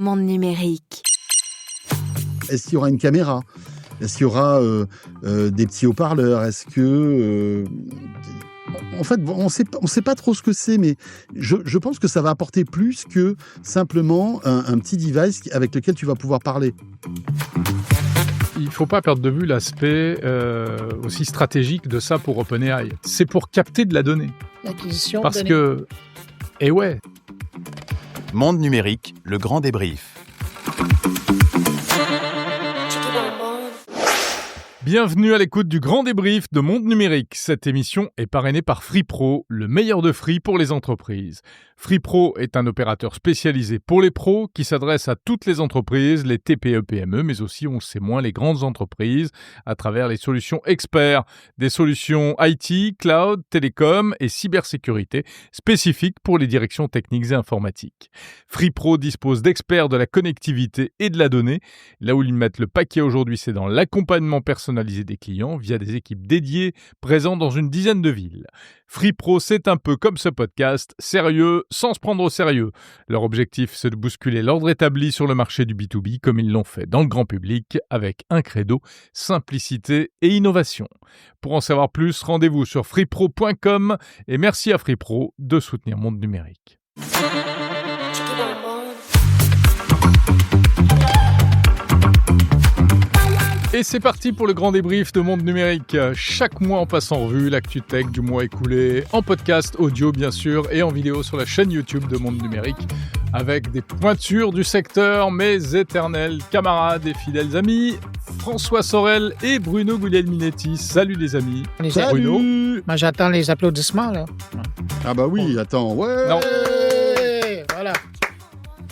Monde numérique. Est-ce qu'il y aura une caméra ? Est-ce qu'il y aura des petits haut-parleurs ? Est-ce que... En fait, on sait pas trop ce que c'est, mais je pense que ça va apporter plus que simplement un petit device avec lequel tu vas pouvoir parler. Il ne faut pas perdre de vue l'aspect aussi stratégique de ça pour OpenAI. C'est pour capter de la donnée. L'acquisition Parce de que... Et ouais. Monde numérique, le grand débrief. Bienvenue à l'écoute du grand débrief de Monde numérique. Cette émission est parrainée par FreePro, le meilleur de Free pour les entreprises. FreePro est un opérateur spécialisé pour les pros qui s'adresse à toutes les entreprises, les TPE, PME, mais aussi, on le sait moins, les grandes entreprises à travers les solutions experts, des solutions IT, cloud, télécom et cybersécurité spécifiques pour les directions techniques et informatiques. FreePro dispose d'experts de la connectivité et de la donnée. Là où ils mettent le paquet aujourd'hui, c'est dans l'accompagnement personnalisé des clients via des équipes dédiées présentes dans une dizaine de villes. FreePro, c'est un peu comme ce podcast, sérieux sans se prendre au sérieux. Leur objectif, c'est de bousculer l'ordre établi sur le marché du B2B comme ils l'ont fait dans le grand public avec un credo, simplicité et innovation. Pour en savoir plus, rendez-vous sur freepro.com et merci à FreePro de soutenir Monde numérique. Et c'est parti pour le grand débrief de Monde numérique. Chaque mois, on passe en revue l'actu tech du mois écoulé, en podcast, audio bien sûr, et en vidéo sur la chaîne YouTube de Monde numérique, avec des pointures du secteur, mes éternels camarades et fidèles amis, François Sorel et Bruno Guglielminetti. Salut les amis. Salut Bruno. Moi, j'attends les applaudissements, là. Ah bah oui, attends, ouais. Non. Voilà.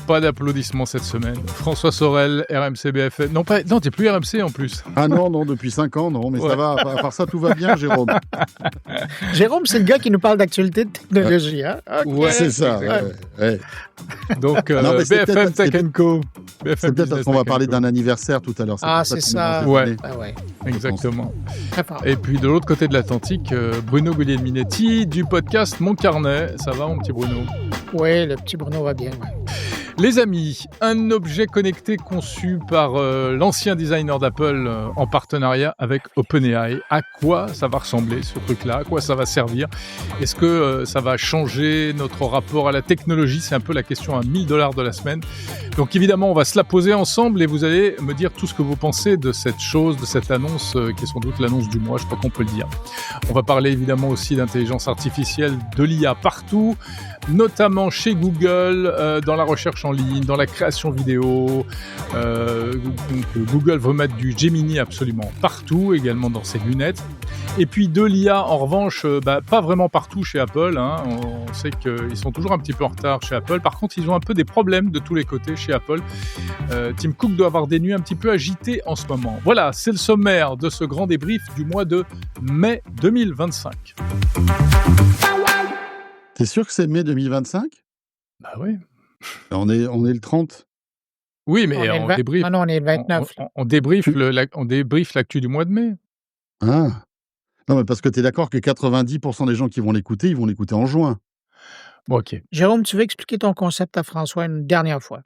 Pas d'applaudissements cette semaine. François Sorel, RMC BFM. Non, t'es plus RMC en plus. Ah non, depuis 5 ans, non, mais ça va. À part ça, tout va bien, Jérôme. Jérôme, c'est le gars qui nous parle d'actualité de technologie, hein? Okay. Ouais, c'est ça, ouais. Donc, Non, mais c'est BFM peut-être- Tech & Co. C'est peut-être parce qu'on va parler d'un anniversaire tout à l'heure. Ah, pour c'est que tu ça. nous as fait Ouais. Ah ouais, Exactement. très fort. Et puis de l'autre côté de l'Atlantique, Bruno Guglielminetti du podcast Mon Carnet. Ça va mon petit Bruno ? Oui, le petit Bruno va bien, ouais. Les amis, un objet connecté conçu par l'ancien designer d'Apple en partenariat avec OpenAI. À quoi ça va ressembler ce truc-là ? À quoi ça va servir ? Est-ce que ça va changer notre rapport à la technologie ? C'est un peu la question à $1000 de la semaine. Donc évidemment, on va se la poser ensemble et vous allez me dire tout ce que vous pensez de cette chose, de cette annonce qui est sans doute l'annonce du mois, je crois qu'on peut le dire. On va parler évidemment aussi d'intelligence artificielle, de l'IA partout, notamment chez Google, dans la recherche en ligne, dans la création vidéo. Donc, Google veut mettre du Gemini absolument partout, également dans ses lunettes. Et puis de l'IA, en revanche, pas vraiment partout chez Apple. Hein. On sait qu'ils sont toujours un petit peu en retard chez Apple. Par contre, ils ont un peu des problèmes de tous les côtés chez Apple. Tim Cook doit avoir des nuits un petit peu agitées en ce moment. Voilà, c'est le sommaire de ce grand débrief du mois de mai 2025. T'es sûr que c'est mai 2025 ? Bah oui. On est le 30. Oui, mais On est le on 20 débriefe. Ah non, on est le 29. On débriefe l'actu du mois de mai. Ah. Non, mais parce que t'es d'accord que 90% des gens qui vont l'écouter, ils vont l'écouter en juin. Bon, ok. Jérôme, tu veux expliquer ton concept à François une dernière fois?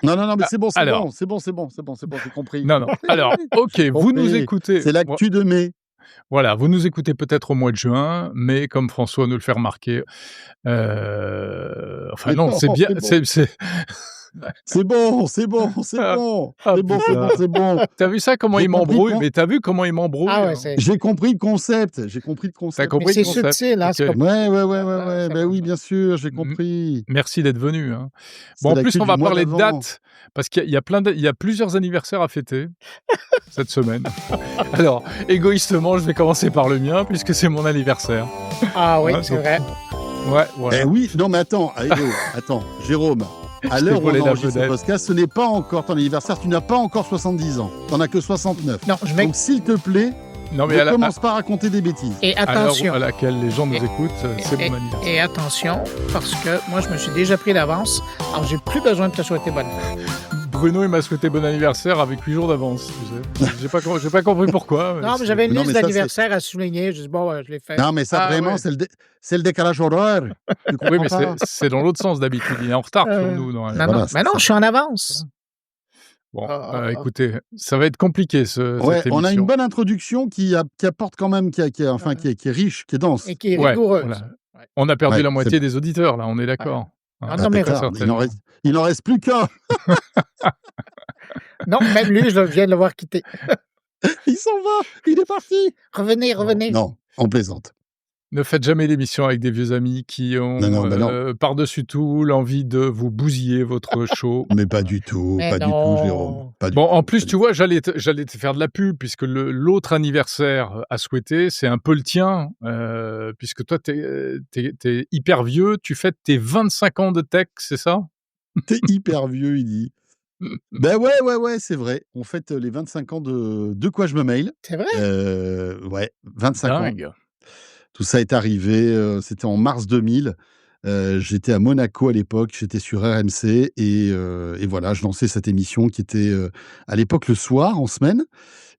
Non, mais c'est bon, alors. c'est bon, j'ai compris. Non. Alors, ok, vous nous écoutez. C'est l'actu de mai. Voilà, vous nous écoutez peut-être au mois de juin, mais comme François nous le fait remarquer, enfin Mais non, non, c'est bien, C'est bon. C'est bon. T'as vu ça, comment J'ai il compris m'embrouille? quand- Mais t'as vu comment il m'embrouille? Ah ouais, c'est... J'ai compris le concept. T'as compris Mais c'est le concept? subtil, hein, c'est Ok. pas- Ouais. c'est Ben bon. oui, bien sûr, j'ai compris. Merci d'être venu. Hein. C'est Bon, en l'actu plus, on du va mois parler de d'avant. dates, parce qu'il y a plusieurs anniversaires à fêter cette semaine. Alors, égoïstement, je vais commencer par le mien, puisque c'est mon anniversaire. Ah oui, Ouais, c'est donc- vrai. Ouais, voilà. Eh oui, non mais attends, Jérôme, à l'heure où volé on la enregistre ce vedette. podcast, ce n'est pas encore ton anniversaire, tu n'as pas encore 70 ans, t'en as que 69. Non, Donc s'il te plaît, Non, mais ne à la- commence pas à raconter des bêtises. Et à l'heure attention. à laquelle les gens nous Et- écoutent, c'est mon anniversaire. Et attention, parce que moi, je me suis déjà pris d'avance. Alors, j'ai plus besoin de te souhaiter bonne fête. Bruno, il m'a souhaité bon anniversaire avec 8 jours d'avance. Tu sais. J'ai pas compris pourquoi. Non, mais j'avais une Non, liste mais ça, d'anniversaires à souligner. Je dis, bon, je l'ai fait. Non, mais ça, Ah, vraiment, ouais. c'est le décalage horaire. Tu Oui, comprends mais pas? c'est dans l'autre sens d'habitude. Il est en retard sur Euh, nous. Normalement. Non, Voilà, non, c'est mais non, ça. je suis en avance. Bon, Ah. écoutez, ça va être compliqué Ouais, cette on a une émission. bonne introduction qui apporte quand même, qui est riche, qui est dense. Et qui est Ouais, rigoureuse. voilà. Ouais. On a perdu Ouais, la c'est moitié des auditeurs, là, on est d'accord. Ah, Hein, non, mais très impeccable. certainement. Il n'en reste plus qu'un. Non, même lui, je viens de le voir quitter. Il s'en va. Il est parti. Revenez, revenez. Non, on plaisante. Ne faites jamais l'émission avec des vieux amis qui ont, Non, bah non. par-dessus tout, l'envie de vous bousiller votre show. Mais pas du tout, Mais pas du non. tout, Jérôme. Pas du Bon, tout, en pas plus, du tu tout. vois, j'allais te faire de la pub, puisque l'autre anniversaire à souhaiter, c'est un peu le tien, puisque toi, t'es hyper vieux, tu fêtes tes 25 ans de tech, c'est ça? T'es hyper vieux, il dit. Ben ouais, c'est vrai. On fête les 25 ans de quoi je me mail. C'est vrai? Ouais, 25 ans. Dingue. Tout ça est arrivé, c'était en mars 2000. J'étais à Monaco à l'époque, j'étais sur RMC et voilà, je lançais cette émission qui était, à l'époque le soir, en semaine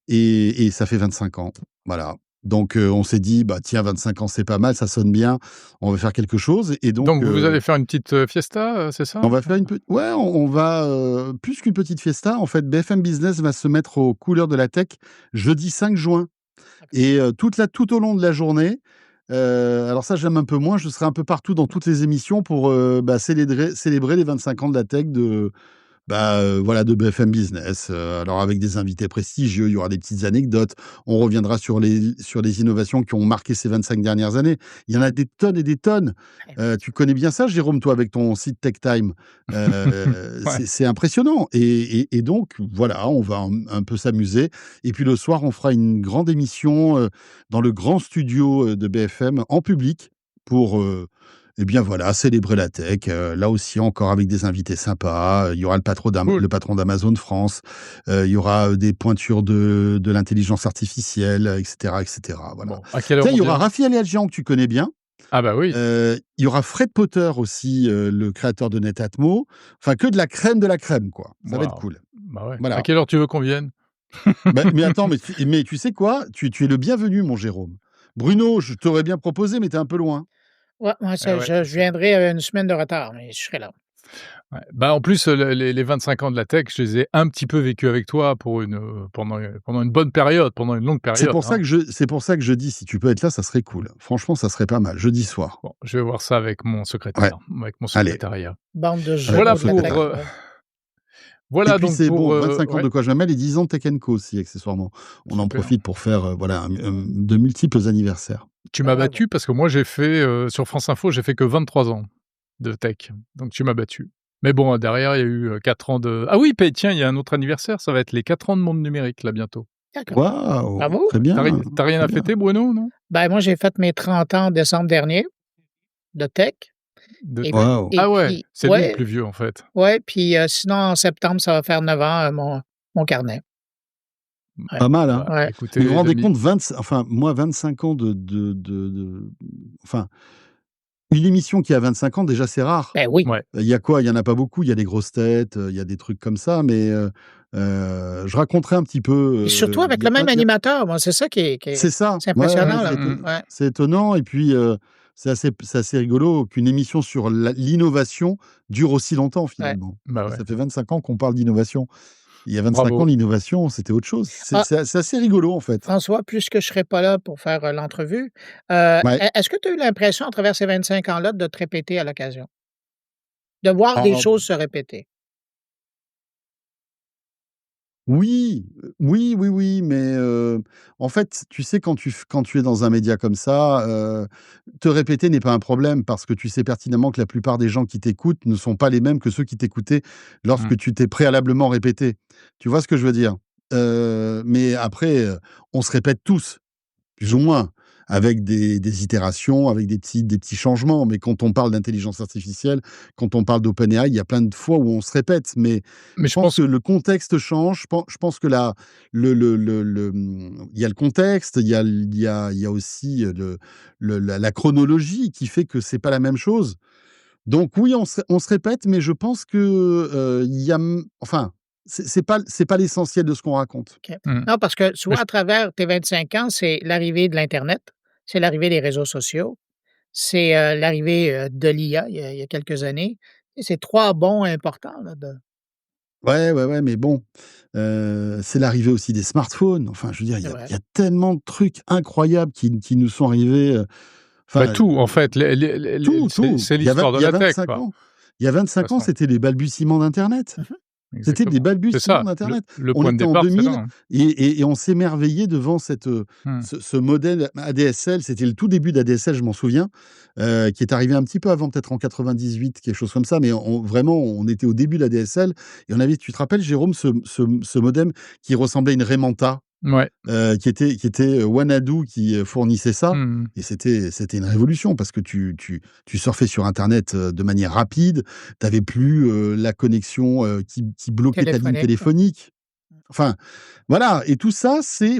et ça fait 25 ans. Voilà. Donc on s'est dit: «Bah tiens, 25 ans, c'est pas mal, ça sonne bien, on va faire quelque chose» et Donc, vous allez faire une petite fiesta, c'est ça? on va faire on va, plus qu'une petite fiesta, en fait, BFM Business va se mettre aux couleurs de la tech jeudi 5 juin et tout au long de la journée, alors ça, j'aime un peu moins, je serai un peu partout dans toutes les émissions pour, célébrer les 25 ans de la tech voilà, de BFM Business. Alors avec des invités prestigieux, il y aura des petites anecdotes. On reviendra sur les innovations qui ont marqué ces 25 dernières années. Il y en a des tonnes et des tonnes. Tu connais bien ça, Jérôme, toi, avec ton site Tech Time. Ouais. C'est impressionnant. Et donc, voilà, on va un peu s'amuser. Et puis le soir, on fera une grande émission dans le grand studio de BFM en public pour... eh bien voilà, célébrer la tech, là aussi encore avec des invités sympas. Il y aura Cool. le patron d'Amazon France, il y aura des pointures de l'intelligence artificielle, etc., etc. Voilà. Bon, à quelle heure Tiens, il y on aura dit? Raphaël Adjian que tu connais bien. Ah bah oui. Il y aura Fred Potter aussi, le créateur de Netatmo. Enfin, que de la crème, quoi. Ça va être Waouh. cool. Bah ouais. À Voilà. quelle heure tu veux qu'on vienne? Mais attends, mais tu sais quoi? Tu es le bienvenu, mon Jérôme. Bruno, je t'aurais bien proposé, mais tu es un peu loin. Ouais, moi, Eh ouais, je viendrai une semaine de retard, mais je serai là. ouais. Bah, en plus, les 25 ans de la tech, je les ai un petit peu vécus avec toi pendant une bonne période, pendant une longue C'est période, pour ça hein. que je dis, si tu peux être là, ça serait cool. Franchement, ça serait pas mal, jeudi soir. Bon, je vais voir ça avec mon Ouais. secrétaire, avec mon Allez. secrétariat. Bande de jeux. Voilà Mon pour, secrétaire. euh, Et voilà puis donc c'est pour, bon, 25 ans ouais, de quoi je m'appelle et 10 ans de Tech Co aussi, accessoirement. On en super. profite pour faire, voilà, de multiples anniversaires. Tu m'as Bravo. battu parce que moi j'ai fait, sur France Info, j'ai fait que 23 ans de tech, donc tu m'as battu. Mais bon, derrière, il y a eu 4 ans de... Ah oui, tiens, il y a un autre anniversaire, ça va être les 4 ans de Monde Numérique, là, bientôt. D'accord. Waouh! Bravo. Très bien. T'as rien à Très bien. fêter, Bruno, non? Ben, moi, j'ai fait mes 30 ans en décembre dernier de tech. De Et, tech. Waouh! et Ah ouais, puis, c'est lui le ouais, plus vieux, en fait. ouais, puis sinon, en septembre, ça va faire 9 ans, mon carnet. Ouais. Pas mal, hein? Bah, Ouais. écoutez, Vous vous les rendez amis, compte, moi, 25 ans enfin, une émission qui a 25 ans, déjà, c'est rare. Ben oui. ouais. Il y a quoi? Il y en a pas beaucoup. Il y a des grosses têtes, il y a des trucs comme ça, mais je raconterai un petit peu. Et surtout avec le même animateur. Moi, c'est ça C'est ça. c'est impressionnant. Ouais, là. Ouais. c'est étonnant. Et puis, c'est assez rigolo qu'une émission sur l'innovation dure aussi longtemps, finalement. Bah ouais. Ça fait 25 ans qu'on parle d'innovation. Il y a 25 Bravo. ans, l'innovation, c'était autre chose. C'est assez rigolo, en fait. François, puisque je ne serai pas là pour faire l'entrevue, Ouais. est-ce que tu as eu l'impression, à travers ces 25 ans-là, de te répéter à l'occasion? De voir des Ah, choses se répéter? oui, oui, mais en fait, tu sais, quand tu es dans un média comme ça, te répéter n'est pas un problème parce que tu sais pertinemment que la plupart des gens qui t'écoutent ne sont pas les mêmes que ceux qui t'écoutaient lorsque Mmh. tu t'es préalablement répété. Tu vois ce que je veux dire? Mais après, on se répète tous, plus ou moins, avec des itérations, avec des petits changements. Mais quand on parle d'intelligence artificielle, quand on parle d'OpenAI, il y a plein de fois où on se répète. Mais Mais je pense que le contexte change. Je pense que il y a le contexte, il y a aussi la chronologie qui fait que c'est pas la même chose. Donc oui, on se répète, mais je pense que il y a, enfin, c'est pas l'essentiel de ce qu'on raconte. OK. Non, parce que tu vois, à travers tes 25 ans, c'est l'arrivée de l'internet, c'est l'arrivée des réseaux sociaux, c'est, l'arrivée, de l'IA il y a quelques années. Et c'est 3 bons importants là de Ouais, mais bon, c'est l'arrivée aussi des smartphones. Enfin, je veux dire, c'est vrai. il y a tellement de trucs incroyables qui nous sont arrivés, Bah, enfin, tout, en fait. tout, tout. C'est Il y a l'histoire de il y a la tech, 25 quoi, ans il y a de toute 25 ans, façon. c'était les balbutiements d'internet. Mmh. C'était des Exactement. C'est balbutiements ça. d'internet. Le On point de était en départ, c'est là, 2000 hein. et on s'émerveillait devant cette, Mmh. ce modèle ADSL. C'était le tout début d'ADSL, je m'en souviens, qui est arrivé un petit peu avant, peut-être en 98, quelque chose comme ça, mais vraiment, on était au début de l'ADSL et on avait, tu te rappelles, Jérôme, ce modem qui ressemblait à une Raymanta, Ouais. qui était Wanadu qui fournissait ça. Mmh. Et c'était une révolution parce que tu surfais sur internet, de manière rapide. Tu avais plus, la connexion, qui bloquait ta ligne Téléphonique, ouais. téléphonique. Enfin, voilà, et tout ça, c'est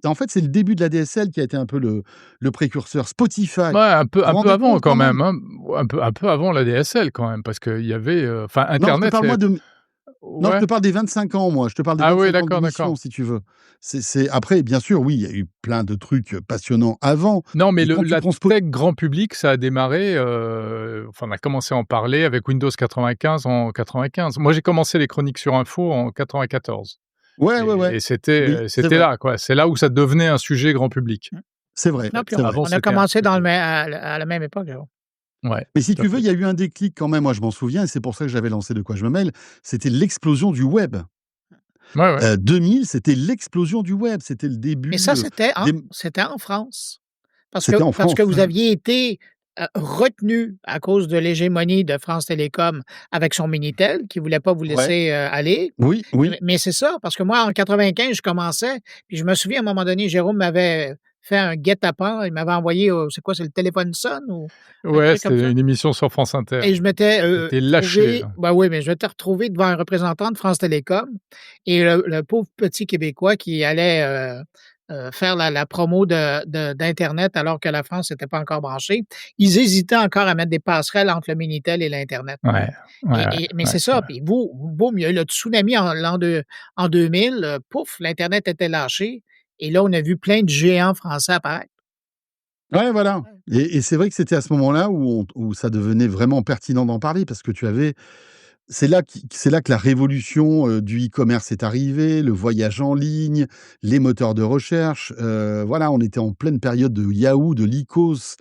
en fait, c'est le début de l'ADSL qui a été un peu le précurseur. Spotify, Ouais, un vous vous peu rendez avant compte quand quand même? même, hein. Un peu avant la DSL quand même, parce qu'il y avait, enfin Non, je te internet, parle c'est moi de Non, je ouais? te parle des 25 ans, moi. Je te parle des Ah oui, 25 ans d'accord, d'émission, d'accord. si tu veux. Après, bien sûr, oui, il y a eu plein de trucs, passionnants avant, Non, mais mais quand tu la prends tech grand public, ça a démarré, enfin, on a commencé à en parler avec Windows 95 en 95. Moi, j'ai commencé les chroniques sur Info en 94 ouais. et c'était, Oui, c'est c'était vrai, là, quoi. C'est là où ça devenait un sujet grand public. Mmh. c'est vrai, Non, puis c'est vrai. Avant, on a c'était un commencé truc, dans le mê à la même époque, Jérôme. ouais, Mais si tout à tu veux, fait. il y a eu un déclic quand même, moi je m'en souviens et c'est pour ça que j'avais lancé De quoi je me mêle, c'était l'explosion du web. Ouais, ouais. 2000, c'était l'explosion du web, c'était le Mais début, ça, des c'était en France. c'était en Parce que France. vous aviez été, retenus à cause de l'hégémonie de France Télécom avec son Minitel qui voulait pas vous Ouais. laisser, aller. Oui. Mais c'est ça, parce que moi, en 95, je commençais, puis je me souviens, à un moment donné, Jérôme m'avait fait un guet-apens. Il m'avait envoyé au c'est quoi, c'est le téléphone sonne ou un Ouais, truc comme c'était ça? une émission sur France Inter. Et je m'étais, Tu étais lâché, trouvé là. bah, oui, mais je m'étais retrouvé devant un représentant de France Télécom et le pauvre petit Québécois qui allait, faire la promo d'internet alors que la France n'était pas encore branchée. Ils hésitaient encore à mettre des passerelles entre le Minitel et l'internet. Ouais, ouais, Mais ouais, c'est ouais. ça, puis boum, il y a eu le tsunami en 2000, pouf, l'internet était lâché et là, on a vu plein de géants français apparaître. Ouais, voilà, Ouais. et c'est vrai que c'était à ce moment-là où ça devenait vraiment pertinent d'en parler parce que tu avais c'est là que la révolution, du e-commerce est arrivée, le voyage en ligne, les moteurs de recherche, voilà, on était en pleine période de Yahoo, de Lycos,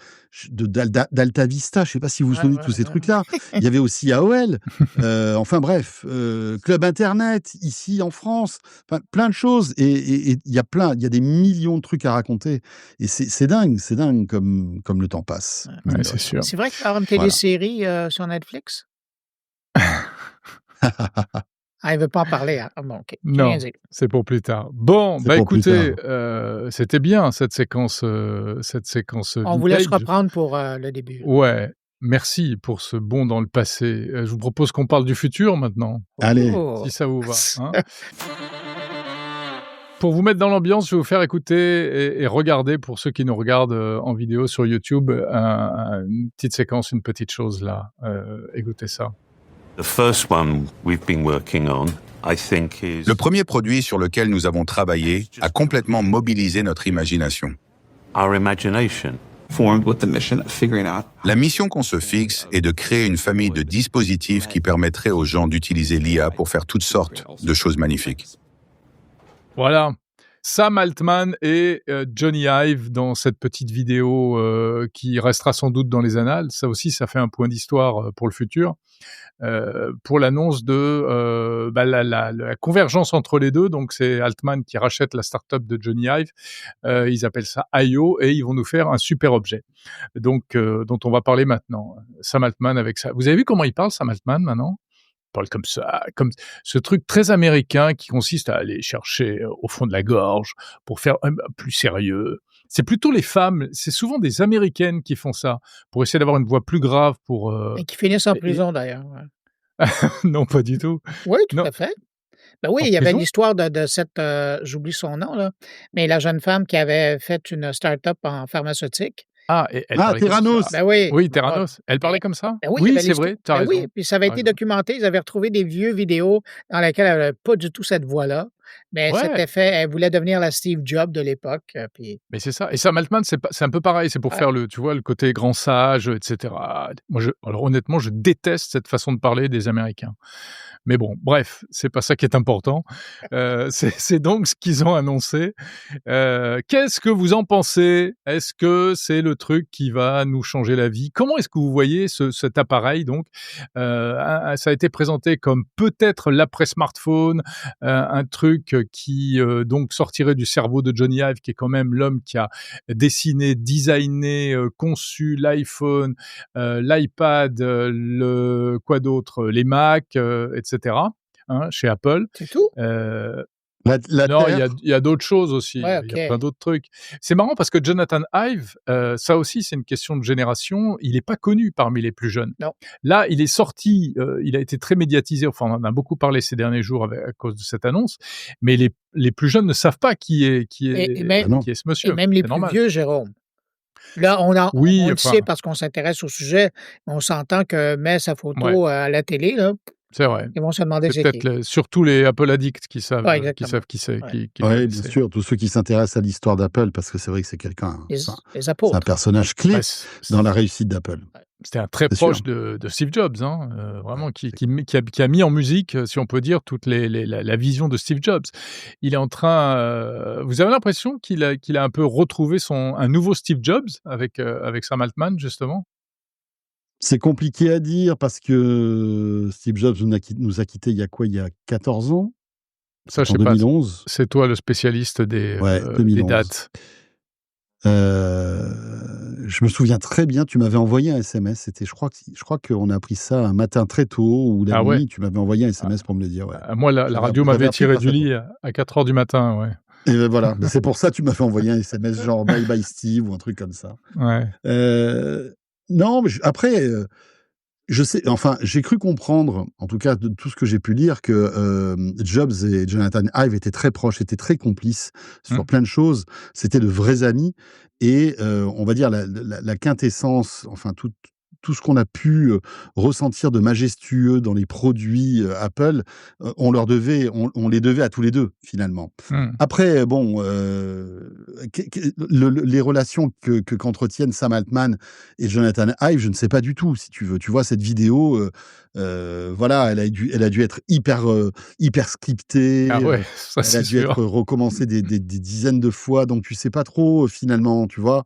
d'Alta Vista, je sais pas si vous vous souvenez de tous ces trucs-là. Il y avait aussi AOL, enfin bref, Club Internet, ici en France, enfin plein de choses et il y a des millions de trucs à raconter et c'est dingue comme le temps passe, Ouais. mine Ouais, de c'est rien. sûr. C'est vrai qu'il va y avoir une Voilà. télésérie, sur Netflix? Ah, il veut pas en parler, hein? Ah bon, OK, j'ai rien Non, dit. c'est pour plus tard. Bon, C'est bah, pour plus écoutez, tard. c'était bien cette séquence, On vous laisse vintage. reprendre pour, le début. Ouais, merci pour ce bond dans le passé. Je vous propose qu'on parle du futur maintenant, Allez. si Oh! ça vous va, hein? Pour vous mettre dans l'ambiance, je vais vous faire écouter et regarder, pour ceux qui nous regardent, en vidéo sur YouTube, une petite séquence, une petite chose là. Écoutez ça. Le premier produit sur lequel nous avons travaillé a complètement mobilisé notre imagination. La mission qu'on se fixe est de créer une famille de dispositifs qui permettrait aux gens d'utiliser l'IA pour faire toutes sortes de choses magnifiques. Voilà, Sam Altman et Johnny Ive dans cette petite vidéo qui restera sans doute dans les annales. Ça aussi, ça fait un point d'histoire pour le futur. Pour l'annonce de la convergence entre les deux. Donc, c'est Altman qui rachète la start-up de Johnny Ive. Ils appellent ça IO et ils vont nous faire un super objet. Donc, dont on va parler maintenant. Sam Altman avec ça. Vous avez vu comment il parle, Sam Altman, maintenant? Parle comme ça, comme ce truc très américain qui consiste à aller chercher au fond de la gorge pour faire plus sérieux. C'est plutôt les femmes, c'est souvent des Américaines qui font ça pour essayer d'avoir une voix plus grave pour. Et qui finissent en Et- prison d'ailleurs, ouais. non, pas du tout. Oui, tout Non, à fait. Ben oui, en il y avait prison. l'histoire de cette, j'oublie son nom là, mais la jeune femme qui avait fait une start-up en pharmaceutique Ah, et elle Ah, parlait comme Theranos. ça. Ben oui. Oui, Ouais. Theranos. Elle parlait Et comme ça? ben oui, il y Oui, avait c'est l'histo vrai, tu as ben raison, oui, puis ça avait tu as été raison. documenté. Ils avaient retrouvé des vieux vidéos dans lesquelles elle avait pas du tout cette voix-là, mais elle Ouais, s'était fait elle voulait devenir la Steve Jobs de l'époque, puis mais c'est ça et Sam Altman, c'est un peu pareil, c'est pour ouais. faire tu vois, le côté grand sage, et cetera. Moi, alors honnêtement, je déteste cette façon de parler des Américains. Mais bon, bref, c'est pas ça qui est important. C'est donc ce qu'ils ont annoncé. Qu'est-ce que vous en pensez? Est-ce que c'est le truc qui va nous changer la vie? Comment est-ce que vous voyez cet appareil donc? Ça a été présenté comme peut-être l'après-smartphone, un truc qui, donc sortirait du cerveau de Johnny Ive, qui est quand même l'homme qui a dessiné, designé, conçu l'iPhone, l'iPad, quoi d'autre? Les Mac, et cetera, hein, chez Apple. C'est tout? Heu La non, il Terre. y a d'autres choses aussi, Ouais, il y a plein OK. d'autres trucs. C'est marrant parce que Jonathan Ive, ça aussi c'est une question de génération, il est pas connu parmi les plus jeunes. Non. Là, il est sorti, il a été très médiatisé, enfin on en a beaucoup parlé ces derniers jours à cause de cette annonce, mais les plus jeunes ne savent pas Et même Ah non. qui est ce et monsieur, même les c'est plus normal. vieux, Jérôme. Là, on Oui, le sait enfin, parce qu'on s'intéresse au sujet, mais on s'entend que met sa ouais, photo à la télé, là, c'est vrai. ils vont se demander C'est c'est peut-être qui. surtout les Apple addicts Ouais, qui exactement. savent qui c'est, Ouais, qui le Ouais, bien connaissaient. sûr, tous ceux qui s'intéressent à l'histoire d'Apple, parce que c'est vrai que c'est quelqu'un, les les c'est un apôtres. personnage Bah, clé dans la réussite d'Apple, Ouais. c'était un très c'est sûr. proche de Steve Jobs, hein, Ouais, vraiment c'est qui a mis en musique, si on peut dire, toute la vision de Steve Jobs. Il est en train, vous avez l'impression qu'il a un peu retrouvé un nouveau Steve Jobs avec Sam Altman, justement? c'est compliqué à dire parce que Steve Jobs nous a quittés il y a quoi? Il y a 14 ans? Ça, je C'était en sais pas, 2011? c'est toi le spécialiste Ouais, des 2011. dates. Je me souviens très bien, tu m'avais envoyé un SMS, je crois qu'on a appris ça un matin très tôt ou la Ah ouais? nuit, tu m'avais envoyé un Ah, SMS pour me le dire, ouais. moi, la radio J'avais m'avait appris tiré grâce du à toi. lit à 4 heures du matin, ouais. Et voilà, bah, c'est pour ça que tu m'avais envoyé un SMS genre «Bye bye Steve» ou un truc comme ça. Ouais. Heu, non, mais après, je sais enfin, j'ai cru comprendre, en tout cas de tout ce que j'ai pu lire, que, Jobs et Jonathan Ive étaient très proches, étaient très complices sur Mmh. plein de choses. C'était de vrais amis et on va dire la quintessence, enfin tout ce qu'on a pu, ressentir de majestueux dans les produits, Apple, on les devait à tous les 2 finalement. Mmh. Après bon, les relations qu'entretiennent Sam Altman et Jonathan Ive, je ne sais pas du tout, si tu veux. Tu vois cette vidéo, voilà, elle a dû être hyper scriptée, Ah ouais, ça elle a c'est dû sûr. être recommencée des dizaines de fois, donc tu sais pas trop, finalement, tu vois?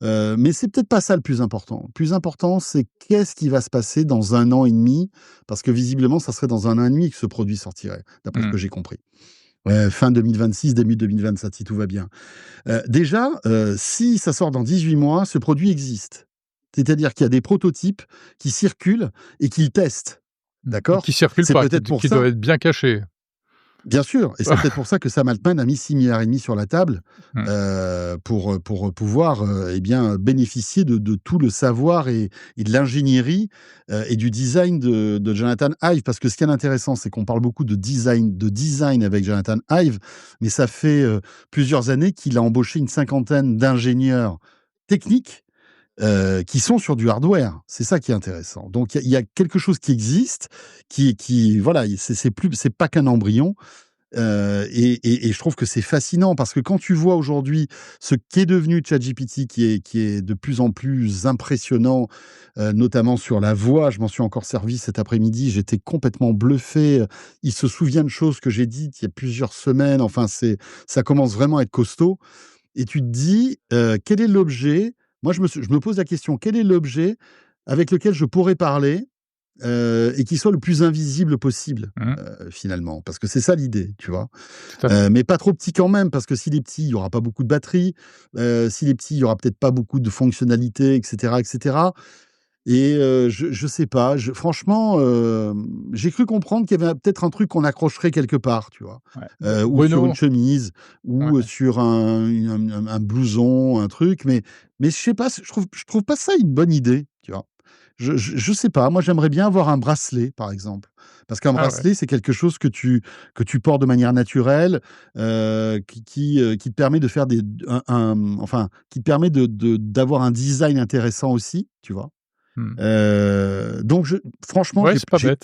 Mais c'est peut-être pas ça le plus important. Le plus important, c'est qu'est-ce qui va se passer dans 1 an et demi? Parce que visiblement, ça serait dans 1 an et demi que ce produit sortirait, d'après ce Mmh. que j'ai compris. Fin 2026, début 2027, si tout va bien. Déjà, si ça sort dans 18 mois, ce produit existe. C'est-à-dire qu'il y a des prototypes qui circulent et qu'ils testent. Mmh. Qui D'accord? circule C'est pas, peut-être pour qui ça doit être bien caché. bien sûr, et c'est peut-être pour ça que Sam Altman a mis 6,5 milliards sur la table, Mmh. pour pouvoir, eh bien, bénéficier de tout le savoir et de l'ingénierie, et du design de Jonathan Ive. Parce que ce qui est intéressant, c'est qu'on parle beaucoup de design avec Jonathan Ive, mais ça fait, plusieurs années qu'il a embauché une cinquantaine d'ingénieurs techniques, qui sont sur du hardware. C'est ça qui est intéressant. Donc il y a quelque chose qui existe, qui voilà, c'est pas qu'un embryon. Et je trouve que c'est fascinant parce que quand tu vois aujourd'hui ce qu'est devenu ChatGPT, qui est de plus en plus impressionnant, notamment sur la voix. Je m'en suis encore servi cet après-midi, j'étais complètement bluffé, il se souvient de choses que j'ai dites il y a plusieurs semaines. Enfin, ça commence vraiment à être costaud et tu te dis, quel est l'objet? Moi, je me pose la question: quel est l'objet avec lequel je pourrais parler, et qui soit le plus invisible possible, Mmh. finalement? Parce que c'est ça l'idée, tu vois? Tout à fait. Mais pas trop petit quand même, parce que s'il est petit, il y aura pas beaucoup de batterie, s'il est petit, il y aura peut-être pas beaucoup de fonctionnalités et cetera et cetera. Et je sais pas, franchement, j'ai cru comprendre qu'il y avait peut-être un truc qu'on accrocherait quelque part, tu vois? Ouais. Ou sur une Bruno, chemise, ouais. ou sur un blouson, un truc, mais je sais pas, je trouve pas ça une bonne idée, tu vois? Je sais pas, moi j'aimerais bien avoir un bracelet, par exemple. Parce qu'un Ah ouais. bracelet, c'est quelque chose que tu portes de manière naturelle, qui te permet de faire enfin, qui te permet d'avoir un design intéressant aussi, tu vois? Mmh. Donc franchement, Ouais, c'est pas bête.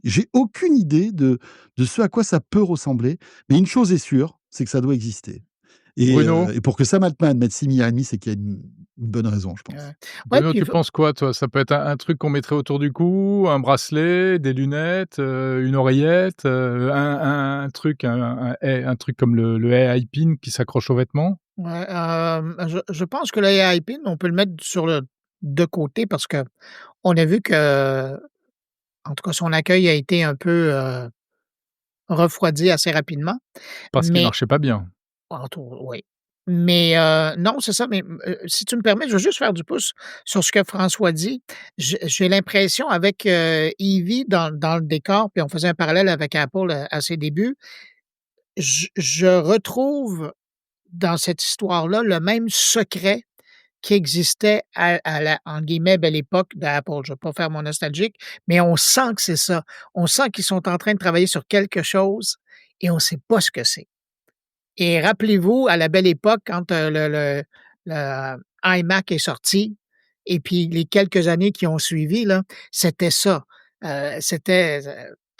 j'ai aucune idée de ce à quoi ça peut ressembler, mais une chose est sûre, c'est que ça doit exister Bruno? et pour que Sam Altman mette 6,5 milliards, c'est qu'il y a une bonne raison, je pense. Ouais. Ouais, Bruno, puis il tu faut penses quoi toi? Ça peut être un truc qu'on mettrait autour du cou, un bracelet, des lunettes, une oreillette, un truc, un truc comme le AI pin qui s'accroche aux vêtements? ouais, je pense que le AI pin, on peut le mettre sur le de côté parce qu'on a vu que, en tout cas, son accueil a été un peu, refroidi assez rapidement. Parce qu'il Mais marchait pas bien. entre oui. Mais non, c'est ça, mais si tu me permets, je veux juste faire du pouce sur ce que François dit. J'ai l'impression avec, Eevee dans le décor, puis on faisait un parallèle avec Apple à ses débuts, je retrouve dans cette histoire-là le même secret qui existait à la, entre guillemets, «belle époque» d'Apple. Je ne vais pas faire mon nostalgique, mais on sent que c'est ça. On sent qu'ils sont en train de travailler sur quelque chose et on ne sait pas ce que c'est. Et rappelez-vous, à la belle époque, quand, le iMac est sorti et puis les quelques années qui ont suivi là, c'était ça. C'était, tu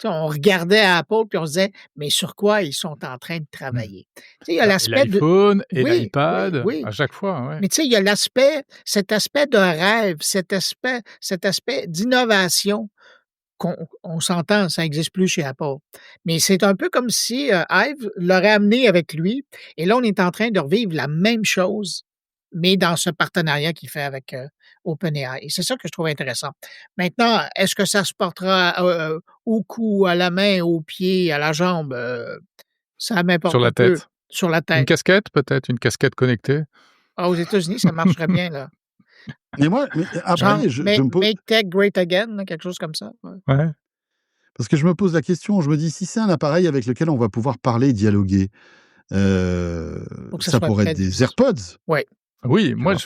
sais, on regardait Apple puis on se disait: «Mais sur quoi ils sont en train de Mmh. travailler?» Tu sais, il y a Bah et l'aspect de l'iPhone et oui, oui, l'iPad, oui. à chaque fois, ouais. Mais tu sais, il y a cet aspect de rêve, cet aspect d'innovation qu'on s'entend, ça existe plus chez Apple. Mais c'est un peu comme si, Ive l'aurait amené avec lui et là, on est en train de revivre la même chose, mais dans ce partenariat qu'il fait avec, OpenAI et c'est ça que je trouve intéressant. Maintenant, est-ce que ça se portera, au cou, à la main, aux pieds, à la jambe? Ça Sur m'importe la peu. tête. Sur la Une tête. casquette peut-être? Une casquette connectée? Ah, aux États-Unis, ça marcherait bien là. Mais Genre après, je me pose Make Tech Great Again, là, quelque chose comme ça, ouais. Ouais. parce que je me pose la question, je me dis: «Si c'est un appareil avec lequel on va pouvoir parler et dialoguer, Faut que ça ça soit pourrait être près des du AirPods», Oui, tu moi vois?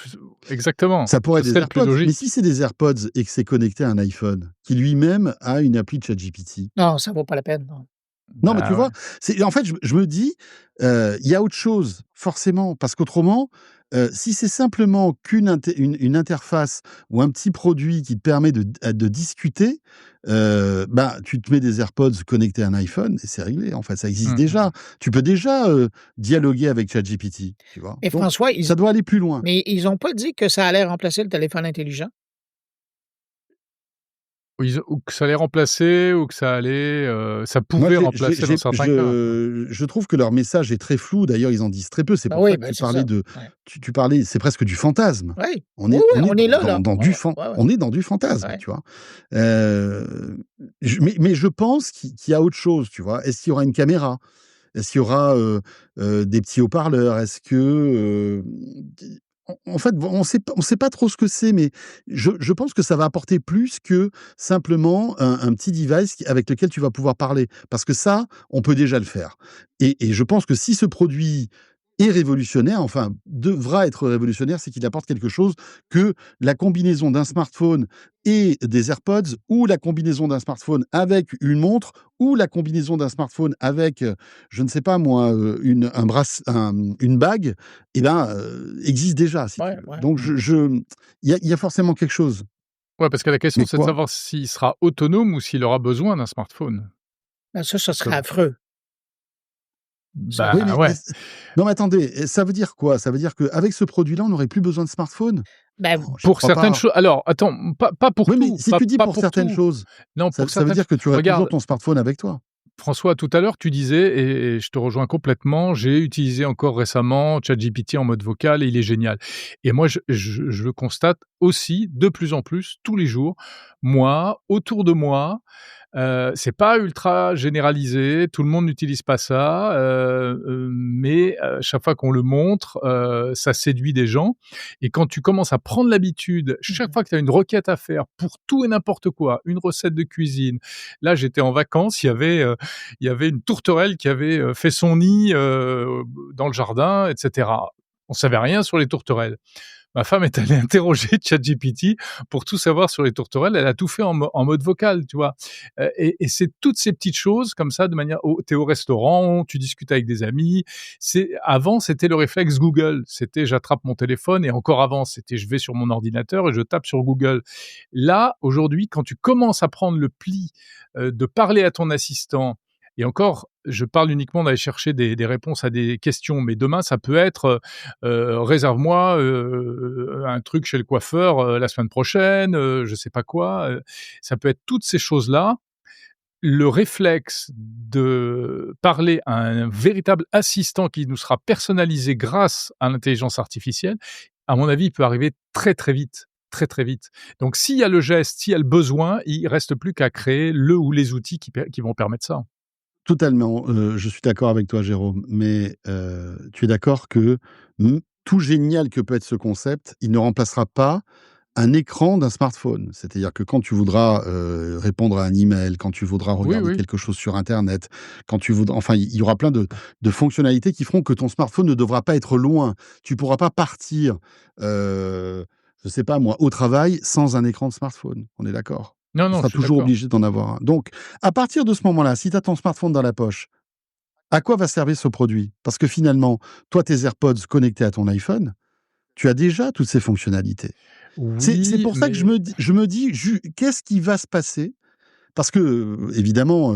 je exactement, Ça pourrait ce être des serait le plus AirPods, mais logique. si c'est des AirPods et que c'est connecté à un iPhone, qui lui-même a une appli ChatGPT. Non, ça vaut pas la peine, non. Non, mais tu Bah ouais. vois? C'est en fait, je me dis, il y a autre chose, forcément, parce qu'autrement, si c'est simplement une interface ou un petit produit qui te permet de discuter, bah, tu te mets des AirPods connectés à un iPhone et c'est réglé, en fait, ça existe Mmh, mmh déjà. mh. Tu peux déjà, dialoguer avec ChatGPT, tu vois? Et Donc François, ça doit aller plus loin. ils ont pas dit que ça allait remplacer le téléphone intelligent? Ou que ça allait remplacer ou que ça allait, ça Moi, pouvait remplacer dans certains cas, quoi. je trouve que leur message est très flou. D'ailleurs, ils en disent très peu. C'est Ben pour ça oui, que ben c'est ça. Ouais. tu parlais c'est presque du fantasme. Oui. Oui, oui, on est là, là. Ouais, ouais, ouais, On est dans du fantasme, ouais. tu vois? Mais je pense qu'il y a autre chose, tu vois? Est-ce qu'il y aura une caméra? Est-ce qu'il y aura, des petits haut-parleurs? Est-ce que, en fait, on sait pas trop ce que c'est, mais je pense que ça va apporter plus que simplement un petit device avec lequel tu vas pouvoir parler. Parce que ça, on peut déjà le faire et je pense que si ce produit est révolutionnaire, enfin, devra être révolutionnaire, c'est qu'il apporte quelque chose que la combinaison d'un smartphone et des AirPods ou la combinaison d'un smartphone avec une montre ou la combinaison d'un smartphone avec, je ne sais pas moi, une bague et ben, existe déjà si tu Ouais, veux. ouais. Donc Mmh. il y a forcément quelque chose. Ouais, parce que la question Mais c'est de quoi? savoir s'il sera autonome ou s'il aura besoin d'un smartphone. Ben ça Parce que serait affreux. Ça Oui, bah, mais ouais. non mais attendez, ça veut dire quoi? Ça veut dire qu'avec ce produit-là, on n'aurait plus besoin de smartphone? ben, Oh, j'y Pour crois certaines pas. choses alors attends, pas pour Oui, mais tout, si tu dis pas pour pour certaines tout. choses, Non, pour ça veut certaines ch dire que tu aurais toujours regarde, ton smartphone avec toi? François, tout à l'heure, tu disais et je te rejoins complètement, j'ai utilisé encore récemment ChatGPT en mode vocal et il est génial et moi je le constate aussi de plus en plus tous les jours. Moi, autour de moi, c'est pas ultra généralisé, tout le monde n'utilise pas ça, mais chaque fois qu'on le montre, ça séduit des gens et quand tu commences à prendre l'habitude, chaque mmh fois que tu as une requête à faire pour tout et n'importe quoi, une recette de cuisine. Là, j'étais en vacances, il y avait une tourterelle qui avait, fait son nid, dans le jardin et cetera. On savait rien sur les tourterelles. Ma femme est allée interroger ChatGPT pour tout savoir sur les tourterelles. Elle a tout fait en mode vocal, tu vois. Et c'est toutes ces petites choses comme ça, de manière. T'es au restaurant, tu discutes avec des amis. Avant, c'était le réflexe Google. C'était j'attrape mon téléphone, et encore avant, c'était je vais sur mon ordinateur et je tape sur Google. Là, aujourd'hui, quand tu commences à prendre le pli de parler à ton assistant. Et encore, je parle uniquement d'aller chercher des réponses à des questions, mais demain, ça peut être réserve-moi un truc chez le coiffeur la semaine prochaine, je sais pas quoi. Ça peut être toutes ces choses-là. Le réflexe de parler à un véritable assistant qui nous sera personnalisé grâce à l'intelligence artificielle, à mon avis, il peut arriver très, très vite. Très, très vite. Donc, s'il y a le geste, s'il y a le besoin, il reste plus qu'à créer le ou les outils qui vont permettre ça. Totalement, je suis d'accord avec toi, Jérôme, mais tu es d'accord que, tout génial que peut être ce concept, il ne remplacera pas un écran d'un smartphone. C'est-à-dire que quand tu voudras, répondre à un email, quand tu voudras Oui, regarder oui. quelque chose sur internet, quand tu voudras enfin, il y aura plein de fonctionnalités qui feront que ton smartphone ne devra pas être loin. Tu pourras pas partir, je sais pas moi, au travail sans un écran de smartphone. On est d'accord? Non, Tu non, seras je suis toujours d'accord. obligé d'en avoir un. Donc, à partir de ce moment-là, si tu as ton smartphone dans la poche, à quoi va servir ce produit? Parce que finalement, toi, tes AirPods connectés à ton iPhone, tu as déjà toutes ces fonctionnalités. C'est Oui, pour ça que mais je me dis: «Ju Qu'est-ce qui va se passer?» Parce que, évidemment,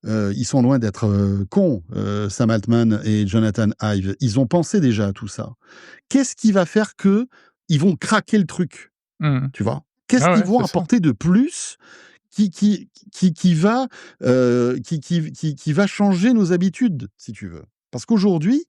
ils sont loin d'être, cons, Sam Altman et Jonathan Ive. Ils ont pensé déjà à tout ça. Qu'est-ce qui va faire qu'ils vont craquer le truc? mmh. Tu vois? Qu'est-ce Ah qu'ils ouais, vont c'est ça. apporter de plus qui va, qui va changer nos habitudes, si tu veux? Parce qu'aujourd'hui,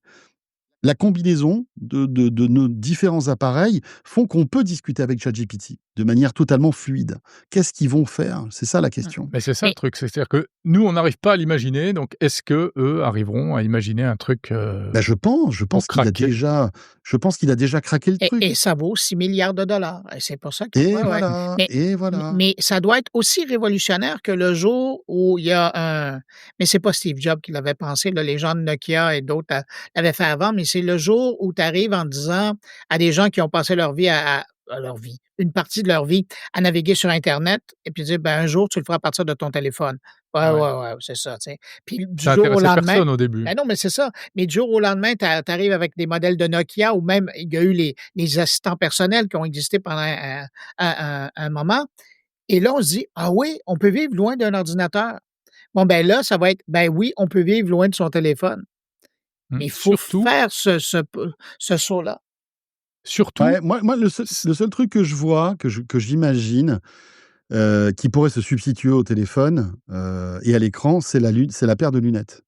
la combinaison de nos différents appareils font qu'on peut discuter avec ChatGPT de manière totalement fluide. Qu'est-ce qu'ils vont faire? C'est ça la Mmh. question. Mais c'est ça le Mais truc, c'est-à-dire que nous, on n'arrive pas à l'imaginer, donc est-ce qu'eux arriveront à imaginer un truc, Bah, je pour pense qu'il a craquer? déjà craqué le et truc. ça vaut 6 milliards et c'est pour ça que ouais, ouais. Mais Et voilà. mais ça doit être aussi révolutionnaire que le jour où il y a un mais c'est pas Steve Jobs qui l'avait pensé, là, les gens de Nokia et d'autres, l'avaient fait avant, mais c'est le jour où tu arrives en disant à des gens qui ont passé leur vie à leur vie, une partie de leur vie à naviguer sur internet et puis dire: «Ben, un jour, tu le feras à partir de ton téléphone». Ouais, Ouais. ouais, ouais, c'est ça, tu sais. Puis du Ça jour au intéressait lendemain personne au début. ben non, mais c'est ça. Mais du jour au lendemain, tu arrives avec des modèles de Nokia ou même il y a eu les assistants personnels qui ont existé pendant un moment. Et là, on se dit: «Ah oui, on peut vivre loin d'un ordinateur». Bon, ben là, ça va être: «Ben oui, on peut vivre loin de son téléphone». Mais il faut Surtout faire ce saut-là. surtout Ouais, moi c le seul truc que je vois, que j'imagine, qui pourrait se substituer au téléphone, et à l'écran, c'est la paire de lunettes.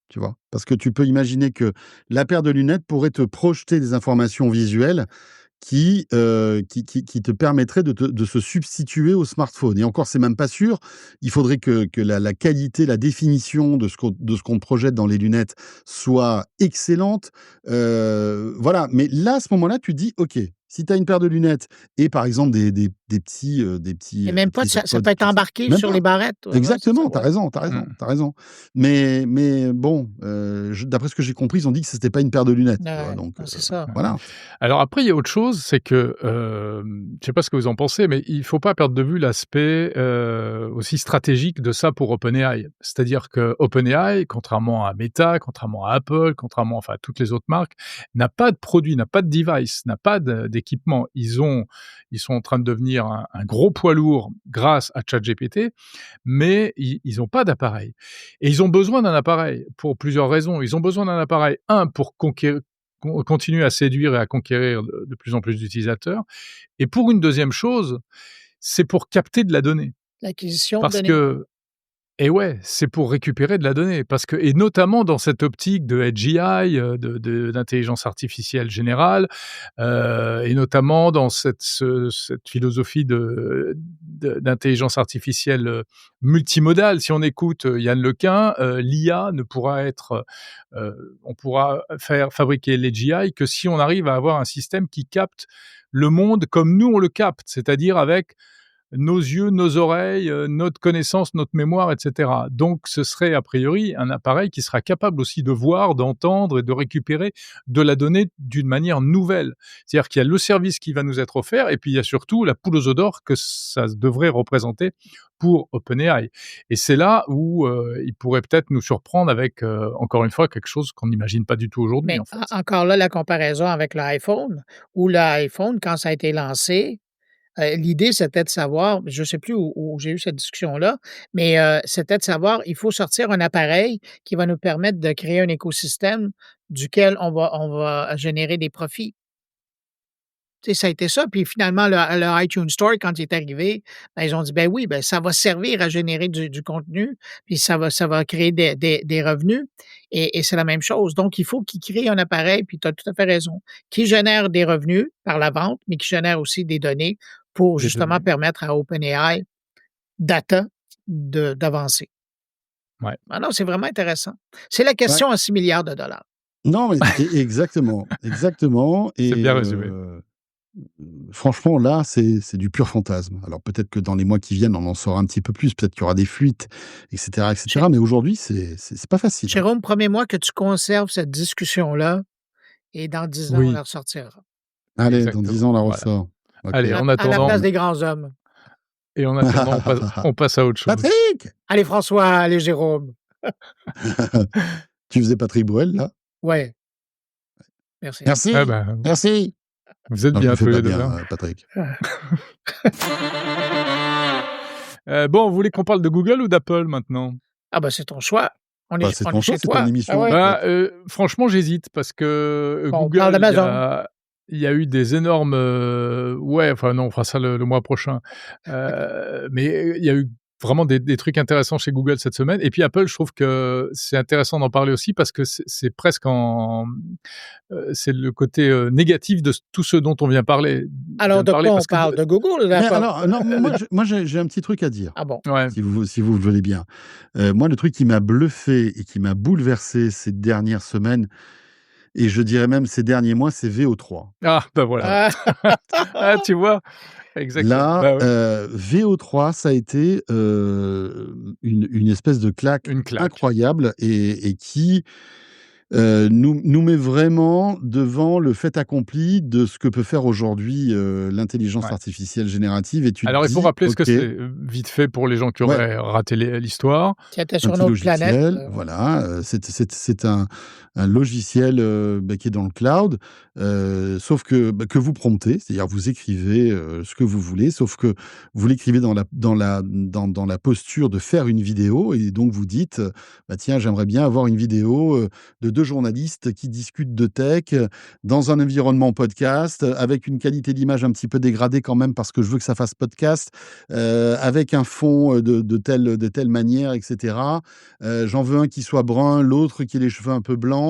Tu vois? Parce que tu peux imaginer que la paire de lunettes pourrait te projeter des informations visuelles qui te permettraient de se substituer au smartphone et encore, c'est même pas sûr. Il faudrait que la qualité, la définition de ce qu'on projette dans les lunettes soit excellente. Voilà, mais là, à ce moment-là, tu te dis: «OK, si tu as une paire de lunettes et par exemple Et même des pas de petits ça AirPods peut être qui s embarqué même sur les pas! barrettes. Ouais, ouais, c'est ça, Exactement, tu as ouais. raison, tu as raison, mmh. tu as raison. Mais bon, je d'après ce que j'ai compris, ils ont dit que c'était pas une paire de lunettes, tu vois? Ouais, Donc ouais, c'est ça. voilà. Alors après, il y a autre chose, c'est que, je sais pas ce que vous en pensez, mais il faut pas perdre de vue l'aspect, aussi stratégique de ça pour OpenAI. C'est-à-dire que OpenAI, contrairement à Meta, contrairement à Apple, contrairement, enfin, à toutes les autres marques, n'a pas de produit, n'a pas de device, n'a pas d'équipement. Ils sont en train de devenir un gros poids lourd grâce à ChatGPT, mais ils ont pas d'appareil et ils ont besoin d'un appareil pour plusieurs raisons. Ils ont besoin d'un appareil, un pour continuer à séduire et à conquérir de plus en plus d'utilisateurs. Et pour une deuxième chose, c'est pour capter de la donnée. L'acquisition de Parce données. que et ouais, c'est pour récupérer de la donnée parce que et notamment dans cette optique de AGI, d'intelligence artificielle générale, et notamment dans cette philosophie d'intelligence artificielle, multimodale. Si on écoute, Yann Lequin, l'IA ne pourra être, on pourra fabriquer l'AGI que si on arrive à avoir un système qui capte le monde comme nous on le capte, c'est-à-dire avec nos yeux, nos oreilles, notre connaissance, notre mémoire, etc. Donc, ce serait a priori un appareil qui sera capable aussi de voir, d'entendre et de récupérer de la donnée d'une manière nouvelle. C'est-à-dire qu'il y a le service qui va nous être offert et puis il y a surtout la poule aux œufs d'or que ça devrait représenter pour OpenAI. Et c'est là où il pourrait peut-être nous surprendre avec, encore une fois, quelque chose qu'on n'imagine pas du tout aujourd'hui, Mais en fait. encore là, la comparaison avec l'iPhone, où l'iPhone, quand ça a été lancé, l'idée, c'était de savoir, je ne sais plus où j'ai eu cette discussion-là, mais c'était de savoir, il faut sortir un appareil qui va nous permettre de créer un écosystème duquel on va générer des profits. Tu sais, ça a été ça. Puis finalement, le iTunes Store, quand il est arrivé, ben, ils ont dit, ben oui, ben, ça va servir à générer du contenu, puis ça va créer des revenus. Et c'est la même chose. Donc, il faut qu'ils créent un appareil, puis tu as tout à fait raison, qui génère des revenus par la vente, mais qui génère aussi des données pour Des justement données. permettre à OpenAI Data d'avancer. Ouais. Ah non, c'est vraiment intéressant. C'est la question à 6 milliards de dollars. Non, mais exactement, exactement. C'est Et bien résumé. franchement, là, c'est du pur fantasme. Alors peut-être que dans les mois qui viennent, on en saura un petit peu plus. Peut-être qu'il y aura des fuites, etc., etc. Mais aujourd'hui, c'est pas facile. Jérôme, promets-moi que tu conserves cette discussion-là et dans 10 ans, on Oui, la ressortira. Allez, dans exactement. 10 ans, on la Voilà. ressort. Ok. Allez, en À la attendant, place des grands hommes. et en attendant, on passe à autre chose. Patrick Allez, François, allez, Jérôme. Tu faisais Patrick Bruel, là? Ouais, merci. Merci, Ah ben, merci. vous êtes Non, je bien le fais tous pas les deux, bien, hein. Patrick. Bon, vous voulez qu'on parle de Google ou d'Apple maintenant? Ah ben, c'est ton choix. On Bah, est, c'est on ton est choix, chez c'est ton toi. émission. Ah ouais. Bah, franchement, j'hésite parce que Bon, on Google, parle d'Amazon. il y a eu des énormes, ouais, enfin non, on fera ça le mois prochain. Mais il y a eu vraiment des trucs intéressants chez Google cette semaine. Et puis Apple, je trouve que c'est intéressant d'en parler aussi parce que c'est presque c'est le côté négatif de tout ce dont on vient parler. Alors, de parler quoi on parce que parle? De Google ou Mais d'Apple? alors, non, moi, j'ai un petit truc à dire, Ah bon? ouais, si vous le voulez bien. Moi, le truc qui m'a bluffé et qui m'a bouleversé ces dernières semaines, et je dirais même ces derniers mois, c'est VO3. ah bah voilà, Ah, ah tu vois, exactement. Là, Bah ouais, VO3, ça a été une espèce de claque une claque. incroyable et qui nous met vraiment devant le fait accompli de ce que peut faire aujourd'hui l'intelligence Ouais. artificielle générative. Et tu te Alors, il faut dis, rappeler ce que OK, c'est, vite fait pour les gens qui ouais, auraient raté l'histoire. qui était un sur petit notre planète. logiciel, voilà, c'est un logiciel qui est dans le cloud, sauf que vous promptez, c'est-à-dire vous écrivez ce que vous voulez, sauf que vous l'écrivez dans la posture de faire une vidéo, et donc vous dites, bah tiens, j'aimerais bien avoir une vidéo de 2 journalistes qui discutent de tech dans un environnement podcast, avec une qualité d'image un petit peu dégradée quand même parce que je veux que ça fasse podcast, avec un fond de telle manière, etc. J'en veux un qui soit brun, l'autre qui ait les cheveux un peu blancs,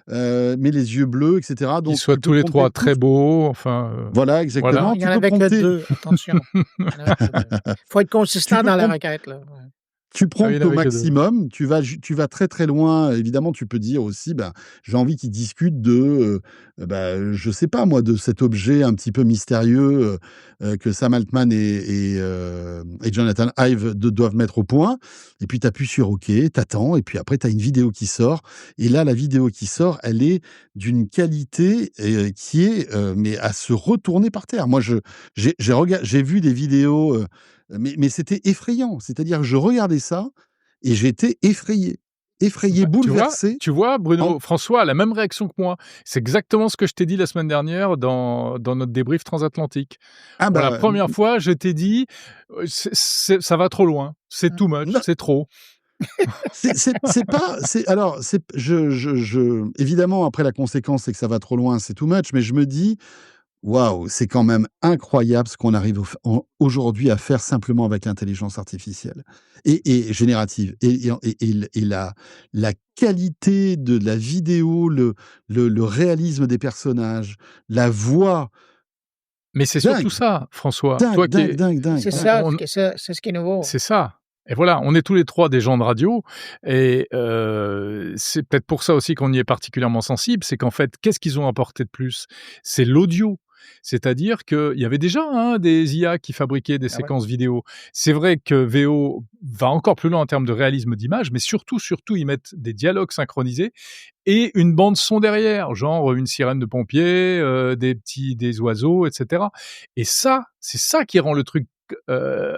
mais les yeux bleus, etc. Qu'ils Donc soient tu tous peux les prompter trois très tout. beaux, enfin, Voilà, voilà. exactement. Il y Tu en peux avait que prompter, 2, attention. Il y en avait que 2. Faut être tu consistant peux dans la prompter. requête, là. Ouais. Tu Ah oui, il promptes y en au avait que 2. maximum, tu vas très, très loin. Évidemment, tu peux dire aussi, ben, j'ai envie qu'ils discutent de, je sais pas moi, de cet objet un petit peu mystérieux, que Sam Altman et Jonathan Ive doivent mettre au point. Et puis tu appuies sur OK, t'attends, et puis après tu as une vidéo qui sort. Et là, la vidéo qui sort, elle est d'une qualité qui est, mais à se retourner par terre. Moi, j'ai vu des vidéos, mais c'était effrayant. C'est-à-dire que je regardais ça et j'étais effrayé, Bah, bouleversé. tu vois, En Bruno, François a la même réaction que moi. C'est exactement ce que je t'ai dit la semaine dernière dans notre débrief transatlantique. ah Pour la bah, première fois, je t'ai dit, ça va trop loin, c'est too much, non, c'est trop. c'est pas, alors, évidemment, après la conséquence, c'est que ça va trop loin, c'est too much, mais je me dis, waouh, c'est quand même incroyable ce qu'on arrive aujourd'hui à faire simplement avec l'intelligence artificielle et générative. Et la qualité de la vidéo, le réalisme des personnages, la voix, Mais c'est surtout dingue, ça, François. Toi qui es, dingue. C'est on, ça, on- c'est ce qui est nouveau. c'est ça. Et voilà, on est tous les trois des gens de radio, et c'est peut-être pour ça aussi qu'on y est particulièrement sensible, c'est qu'en fait, qu'est-ce qu'ils ont apporté de plus? C'est l'audio. C'est-à-dire qu'il y avait déjà des IA qui fabriquaient des Ah ouais. séquences vidéo. C'est vrai que VO va encore plus loin en termes de réalisme d'image, mais surtout, ils mettent des dialogues synchronisés et une bande son derrière, genre une sirène de pompiers, des oiseaux, etc. Et ça, c'est ça qui rend le truc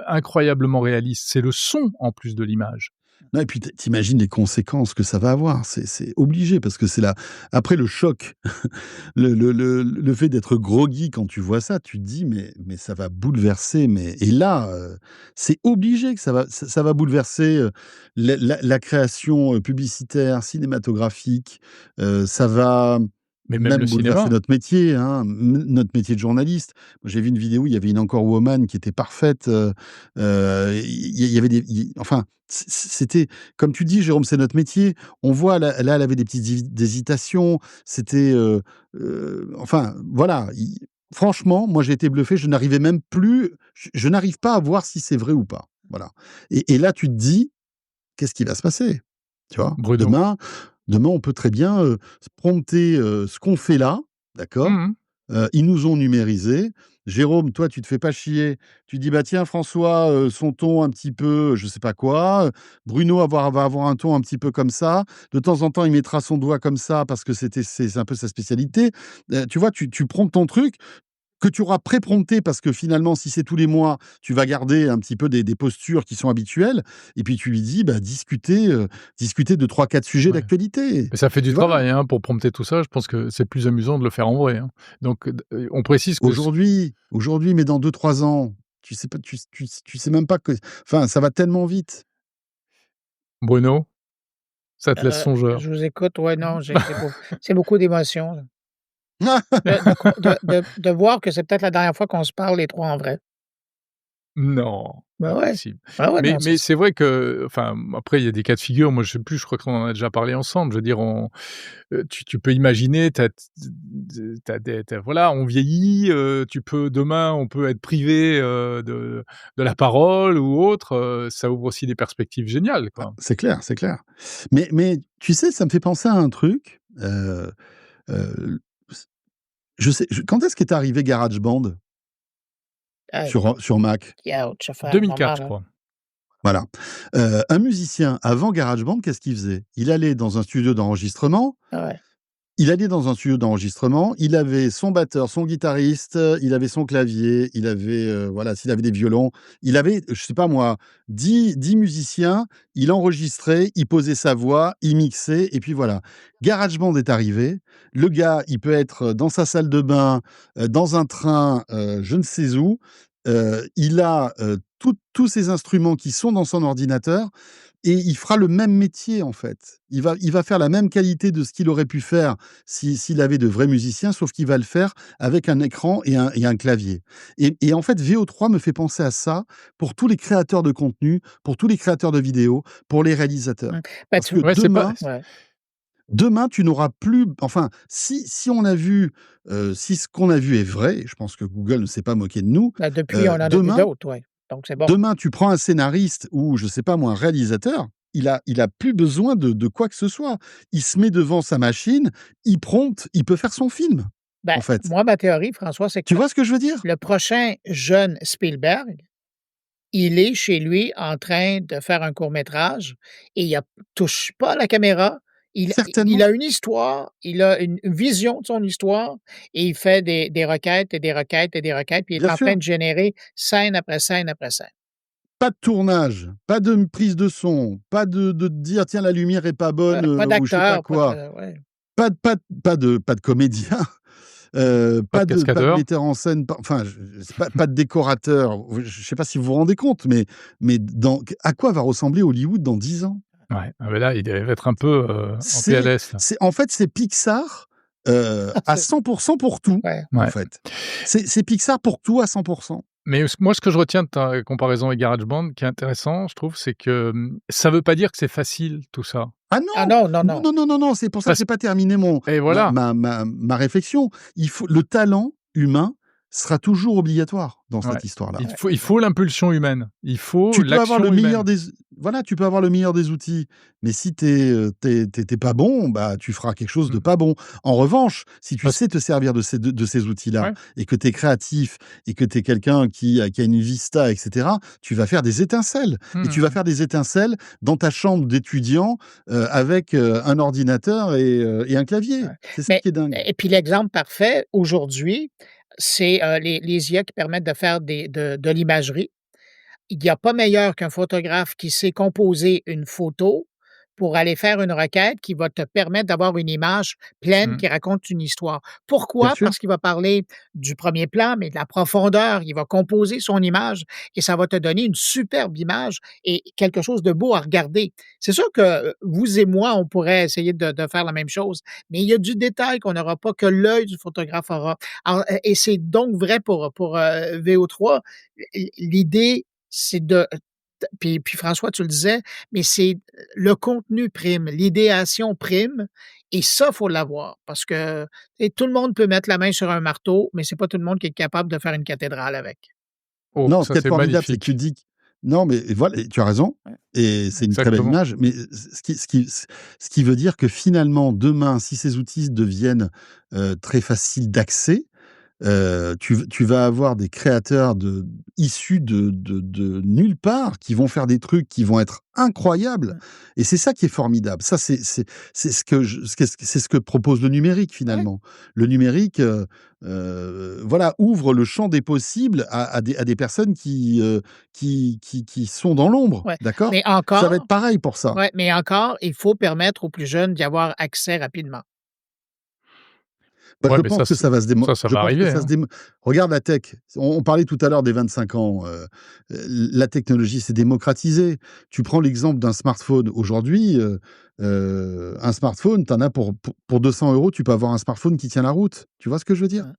incroyablement réaliste. C'est le son en plus de l'image. Non, et puis t'imagines les conséquences que ça va avoir. C'est obligé parce que c'est là. Après le choc, le fait d'être groggy quand tu vois ça, tu te dis mais ça va bouleverser. Mais et là, c'est obligé que ça va bouleverser la création publicitaire, cinématographique. Ça va Mais même le même bouleverser cinéma. notre métier, hein, notre métier de journaliste. Moi, j'ai vu une vidéo, il y avait une Encore Woman qui était parfaite. Il y avait enfin, c'était, comme tu dis, Jérôme, c'est notre métier. On voit là, elle avait des petites hésitations. C'était, enfin, voilà. Franchement, moi, j'ai été bluffé. Je n'arrivais même plus. Je n'arrive pas à voir si c'est vrai ou pas. Voilà. Et là, tu te dis, qu'est-ce qui va se passer? Tu vois? Bruno. Demain, on peut très bien, se prompter, ce qu'on fait là, d'accord? Mmh. Ils nous ont numérisés. Jérôme, toi, tu te fais pas chier. Tu dis: «Bah, tiens, François, son ton un petit peu, je sais pas quoi, Bruno va avoir un ton un petit peu comme ça. De temps en temps, il mettra son doigt comme ça parce que c'est un peu sa spécialité». Tu vois, tu promptes ton truc que tu auras pré-prompté parce que finalement, si c'est tous les mois, tu vas garder un petit peu des postures qui sont habituelles et puis tu lui dis, bah, discuter de 3-4 sujets Ouais. d'actualité. Mais ça fait Et du puis voilà. travail, pour prompter tout ça. Je pense que c'est plus amusant de le faire en vrai, hein. Donc on précise que Aujourd'hui, mais dans 2-3 ans, tu sais même pas que enfin, ça va tellement vite. Bruno, ça te laisse songeur. Je vous écoute, ouais, non, c'est beaucoup d'émotions, là. De voir que c'est peut-être la dernière fois qu'on se parle les 3 en vrai. Non, Ben pas ouais. possible. Ah ouais, non, Mais c'est vrai que enfin, après il y a des cas de figure, moi je sais plus, je crois qu'on en a déjà parlé ensemble. Je veux dire tu peux imaginer, voilà, on vieillit, demain on peut être privé, de la parole ou autre, ça ouvre aussi des perspectives géniales, Ah, quoi. c'est clair, c'est clair. Mais tu sais, ça me fait penser à un truc, heu, je sais quand est-ce qu'est arrivé GarageBand hey, sur Mac? ouch, ça fait un moment, 2004, je là. crois. Voilà. Un musicien avant GarageBand, qu'est-ce qu'il faisait? Il allait dans un studio d'enregistrement. Ouais. Il allait dans un studio d'enregistrement, il avait son batteur, son guitariste, il avait son clavier, il avait, voilà, s'il avait des violons, il avait, je sais pas moi, 10 musiciens, il enregistrait, il posait sa voix, il mixait et puis voilà. GarageBand est arrivé, le gars, il peut être dans sa salle de bain, dans un train, je ne sais où, il a, tous ces instruments qui sont dans son ordinateur et il fera le même métier, en fait. Il va faire la même qualité de ce qu'il aurait pu faire s'il avait de vrais musiciens, sauf qu'il va le faire avec un écran et un clavier. Et en fait, VO3 me fait penser à ça pour tous les créateurs de contenu, pour tous les créateurs de vidéos, pour les réalisateurs. Mmh. Ben, Parce tu que Ouais, c'est pas ouais. demain, tu n'auras plus enfin, si on a vu, si ce qu'on a vu est vrai, et je pense que Google ne s'est pas moqué de nous, Ben, depuis, on en a vu demain d'autres, ouais. Donc c'est bon. Demain, tu prends un scénariste ou je sais pas moi, un réalisateur, il a plus besoin de quoi que ce soit. Il se met devant sa machine, il prompte, il peut faire son film, Ben, en fait. moi, ma théorie, François, c'est que Tu vois ce que je veux dire? le prochain jeune Spielberg, il est chez lui en train de faire un court-métrage et il touche pas à la caméra. Il Certainement. a une histoire, il a une vision de son histoire et il fait des requêtes et des requêtes et des requêtes, puis il est Bien en train sûr. de générer scène après scène après scène. Pas de tournage, pas de prise de son, pas de te dire: «Tiens, la lumière est pas bonne», Pas ou je sais pas d'acteur, pas quoi. de ouais. Pas de comédien, pas de pas de cascadeur. metteur en scène, enfin, je sais pas de décorateur. Je sais pas si vous vous rendez compte, mais dans à quoi va ressembler Hollywood dans 10 ans? Ouais, ah beh là, il devait être un peu, en C'est PLS là. en fait, c'est Pixar, à C'est 100 pour tout, ouais. en Ouais. fait. C'est Pixar pour tout à 100. Mais moi, ce que je retiens de ta comparaison avec GarageBand, qui est intéressant, je trouve, c'est que, ça veut pas dire que c'est facile tout ça. Ah Ah non! non, non, Non, non. non, non, non, non, c'est pour ça que Parce j'ai pas terminé mon et ma voilà. ma ma ma réflexion. Il faut le talent humain, sera toujours obligatoire dans Ouais. cette histoire-là. Il faut l'impulsion humaine. Il faut Tu peux avoir l'action le humaine. meilleur des voilà, tu peux avoir le meilleur des outils, mais si t'es pas bon, bah, tu feras quelque chose de Mmh. pas bon. En revanche, si tu Parce sais te servir de ces outils-là Ouais. et que tu es créatif et que tu es quelqu'un qui a une vista et cetera, tu vas faire des étincelles et tu vas Mmh. faire des étincelles dans ta chambre d'étudiant, avec, un ordinateur et un clavier. Ouais. C'est ça Mais qui est dingue. et puis l'exemple parfait aujourd'hui, c'est, les IA qui permettent de faire de l'imagerie. Il y a pas meilleur qu'un photographe qui sait composer une photo pour aller faire une requête qui va te permettre d'avoir une image pleine Mmh. qui raconte une histoire. Bien Pourquoi? sûr. Parce qu'il va parler du premier plan, mais de la profondeur. Il va composer son image et ça va te donner une superbe image et quelque chose de beau à regarder. C'est sûr que, vous et moi, on pourrait essayer de faire la même chose, mais il y a du détail qu'on n'aura pas, que l'œil du photographe aura. Alors, et c'est donc vrai pour, VO3. L'idée, c'est de puis François, tu le disais, mais c'est le contenu prime, l'idéation prime et ça, faut l'avoir parce que, tu sais, tout le monde peut mettre la main sur un marteau, mais c'est pas tout le monde qui est capable de faire une cathédrale avec. Oh, Non, ce ça qui est c'est formidable, c'est que tu magnifique. dis non, mais voilà, et tu as raison Ouais. et c'est une très belle Exactement. image, mais ce qui veut dire que finalement, demain, si ces outils deviennent, très faciles d'accès, tu vas avoir des créateurs issus de nulle part qui vont faire des trucs qui vont être incroyables Mmh. et c'est ça qui est formidable. Ça, c'est ce que propose le numérique Ouais. finalement. Le numérique, voilà, ouvre le champ des possibles à des personnes qui sont dans l'ombre, Ouais, d'accord? mais Ça va être encore pareil pour ça. ouais, mais encore, il faut permettre aux plus jeunes d'y avoir accès rapidement. Bah, Ouais, mais ça c'est ça je va pense que arriver, ça se hein. démo regarde la tech. On parlait tout à l'heure des 25 ans, la technologie s'est démocratisée. Tu prends l'exemple d'un smartphone. Aujourd'hui, un smartphone, tu en as pour 200 €, tu peux avoir un smartphone qui tient la route. Tu vois ce que je veux dire? Hein.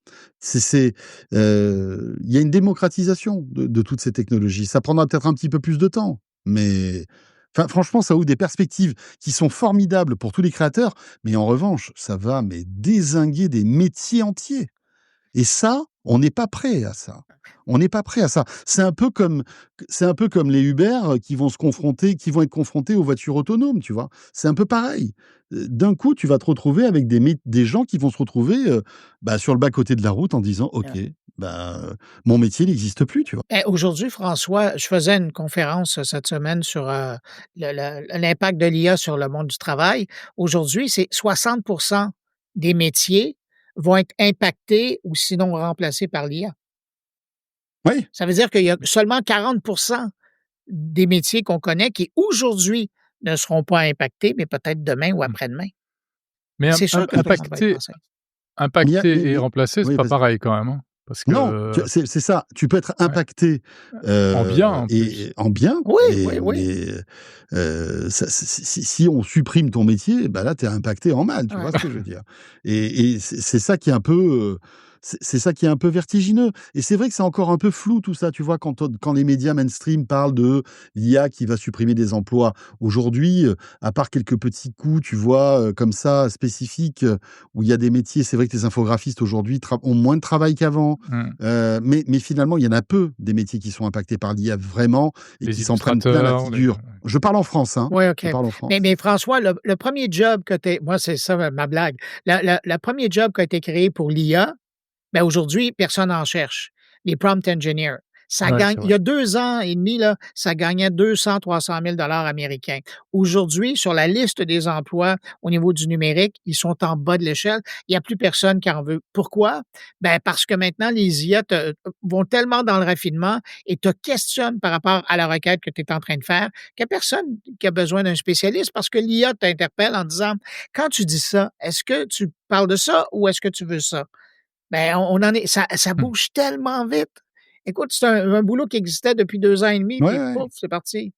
Il y a une démocratisation de toutes ces technologies. Ça prendra peut-être un petit peu plus de temps, mais enfin, franchement, ça ouvre des perspectives qui sont formidables pour tous les créateurs, mais en revanche, ça va dézinguer des métiers entiers et ça, on n'est pas prêt à ça. On n'est pas prêt à ça. C'est un peu comme les Uber, qui vont être confrontés aux voitures autonomes, tu vois? C'est un peu pareil. D'un coup, tu vas te retrouver avec des gens qui vont se retrouver, bah, sur le bas-côté de la route en disant: «OK, bah, mon métier n'existe plus», tu vois? Aujourd'hui, François, je faisais une conférence, cette semaine sur, l'impact de l'IA sur le monde du travail. Aujourd'hui, c'est 60 des métiers vont être impactés ou sinon remplacés par l'IA. Oui. Ça veut dire qu'il y a seulement 40 des métiers qu'on connaît qui, aujourd'hui, ne seront pas impactés, mais peut-être demain ou Mmh. après-demain. Mais C'est sûr que tout le monde va y penser. impacté et remplacé, c'est Oui, pas vas-y. pareil quand même, hein. Parce Non, que c'est ça. Tu peux être ouais, impacté, en bien en plus. et en bien, Oui, oui, mais oui. ça si on supprime ton métier, bah, là, tu es impacté en mal, tu Ouais. vois ce que je veux dire? Et c'est ça qui est un peu, c'est ça qui est un peu vertigineux et c'est vrai que c'est encore un peu flou tout ça, tu vois? Quand les médias mainstream parlent de l'IA qui va supprimer des emplois. Aujourd'hui, à part quelques petits coups, tu vois, comme ça, spécifiques, où il y a des métiers, c'est vrai que les infographistes aujourd'hui ont moins de travail qu'avant, Mmh. mais finalement, il y en a peu des métiers qui sont impactés par l'IA vraiment et Les qui s'en prennent plein la illustrateurs, les figure. Je parle en France, hein, Oui, OK. je parle en Mais France. mais François, le 1er job que tu moi, c'est ça ma blague. Le 1er job qui a été créé pour l'IA, ben, aujourd'hui, personne en cherche. Les prompt engineers. Ça ouais, gagne c'est il vrai. y a 2 ans et demi, là, ça gagnait 200 000 $, 300 000 américains. Aujourd'hui, sur la liste des emplois au niveau du numérique, ils sont en bas de l'échelle. Il y a plus personne qui en veut. Pourquoi? Ben, parce que maintenant, les IA vont tellement dans le raffinement et te questionnent par rapport à la requête que tu es en train de faire, qu'il y a personne qui a besoin d'un spécialiste parce que l'IA t'interpelle en disant: «Quand tu dis ça, est-ce que tu parles de ça ou est-ce que tu veux ça?» Ben, on en est ça Mmh. bouge tellement vite. Écoute, c'est un boulot qui existait depuis 2 ans et demi, Ouais, puis ouais. pouf, c'est parti.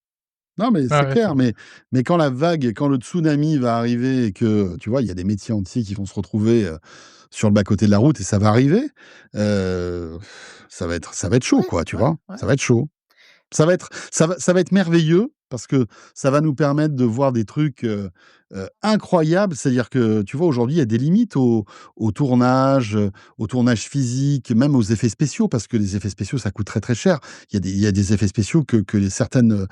Non, mais Ouais, c'est ouais, c'est clair, vrai. mais quand la vague quand le tsunami va arriver et que, tu vois, il y a des métiers entiers qui vont se retrouver, sur le bas-côté de la route et ça va arriver, heu, ça va être chaud, Ouais, quoi, tu ouais, vois? ouais. Ça va être chaud. Ça va être merveilleux parce que ça va nous permettre de voir des trucs incroyables. C'est-à-dire que, tu vois, aujourd'hui, il y a des limites au tournage, au tournage physique, même aux effets spéciaux, parce que les effets spéciaux, ça coûte très très cher. Il y a des effets spéciaux que certaines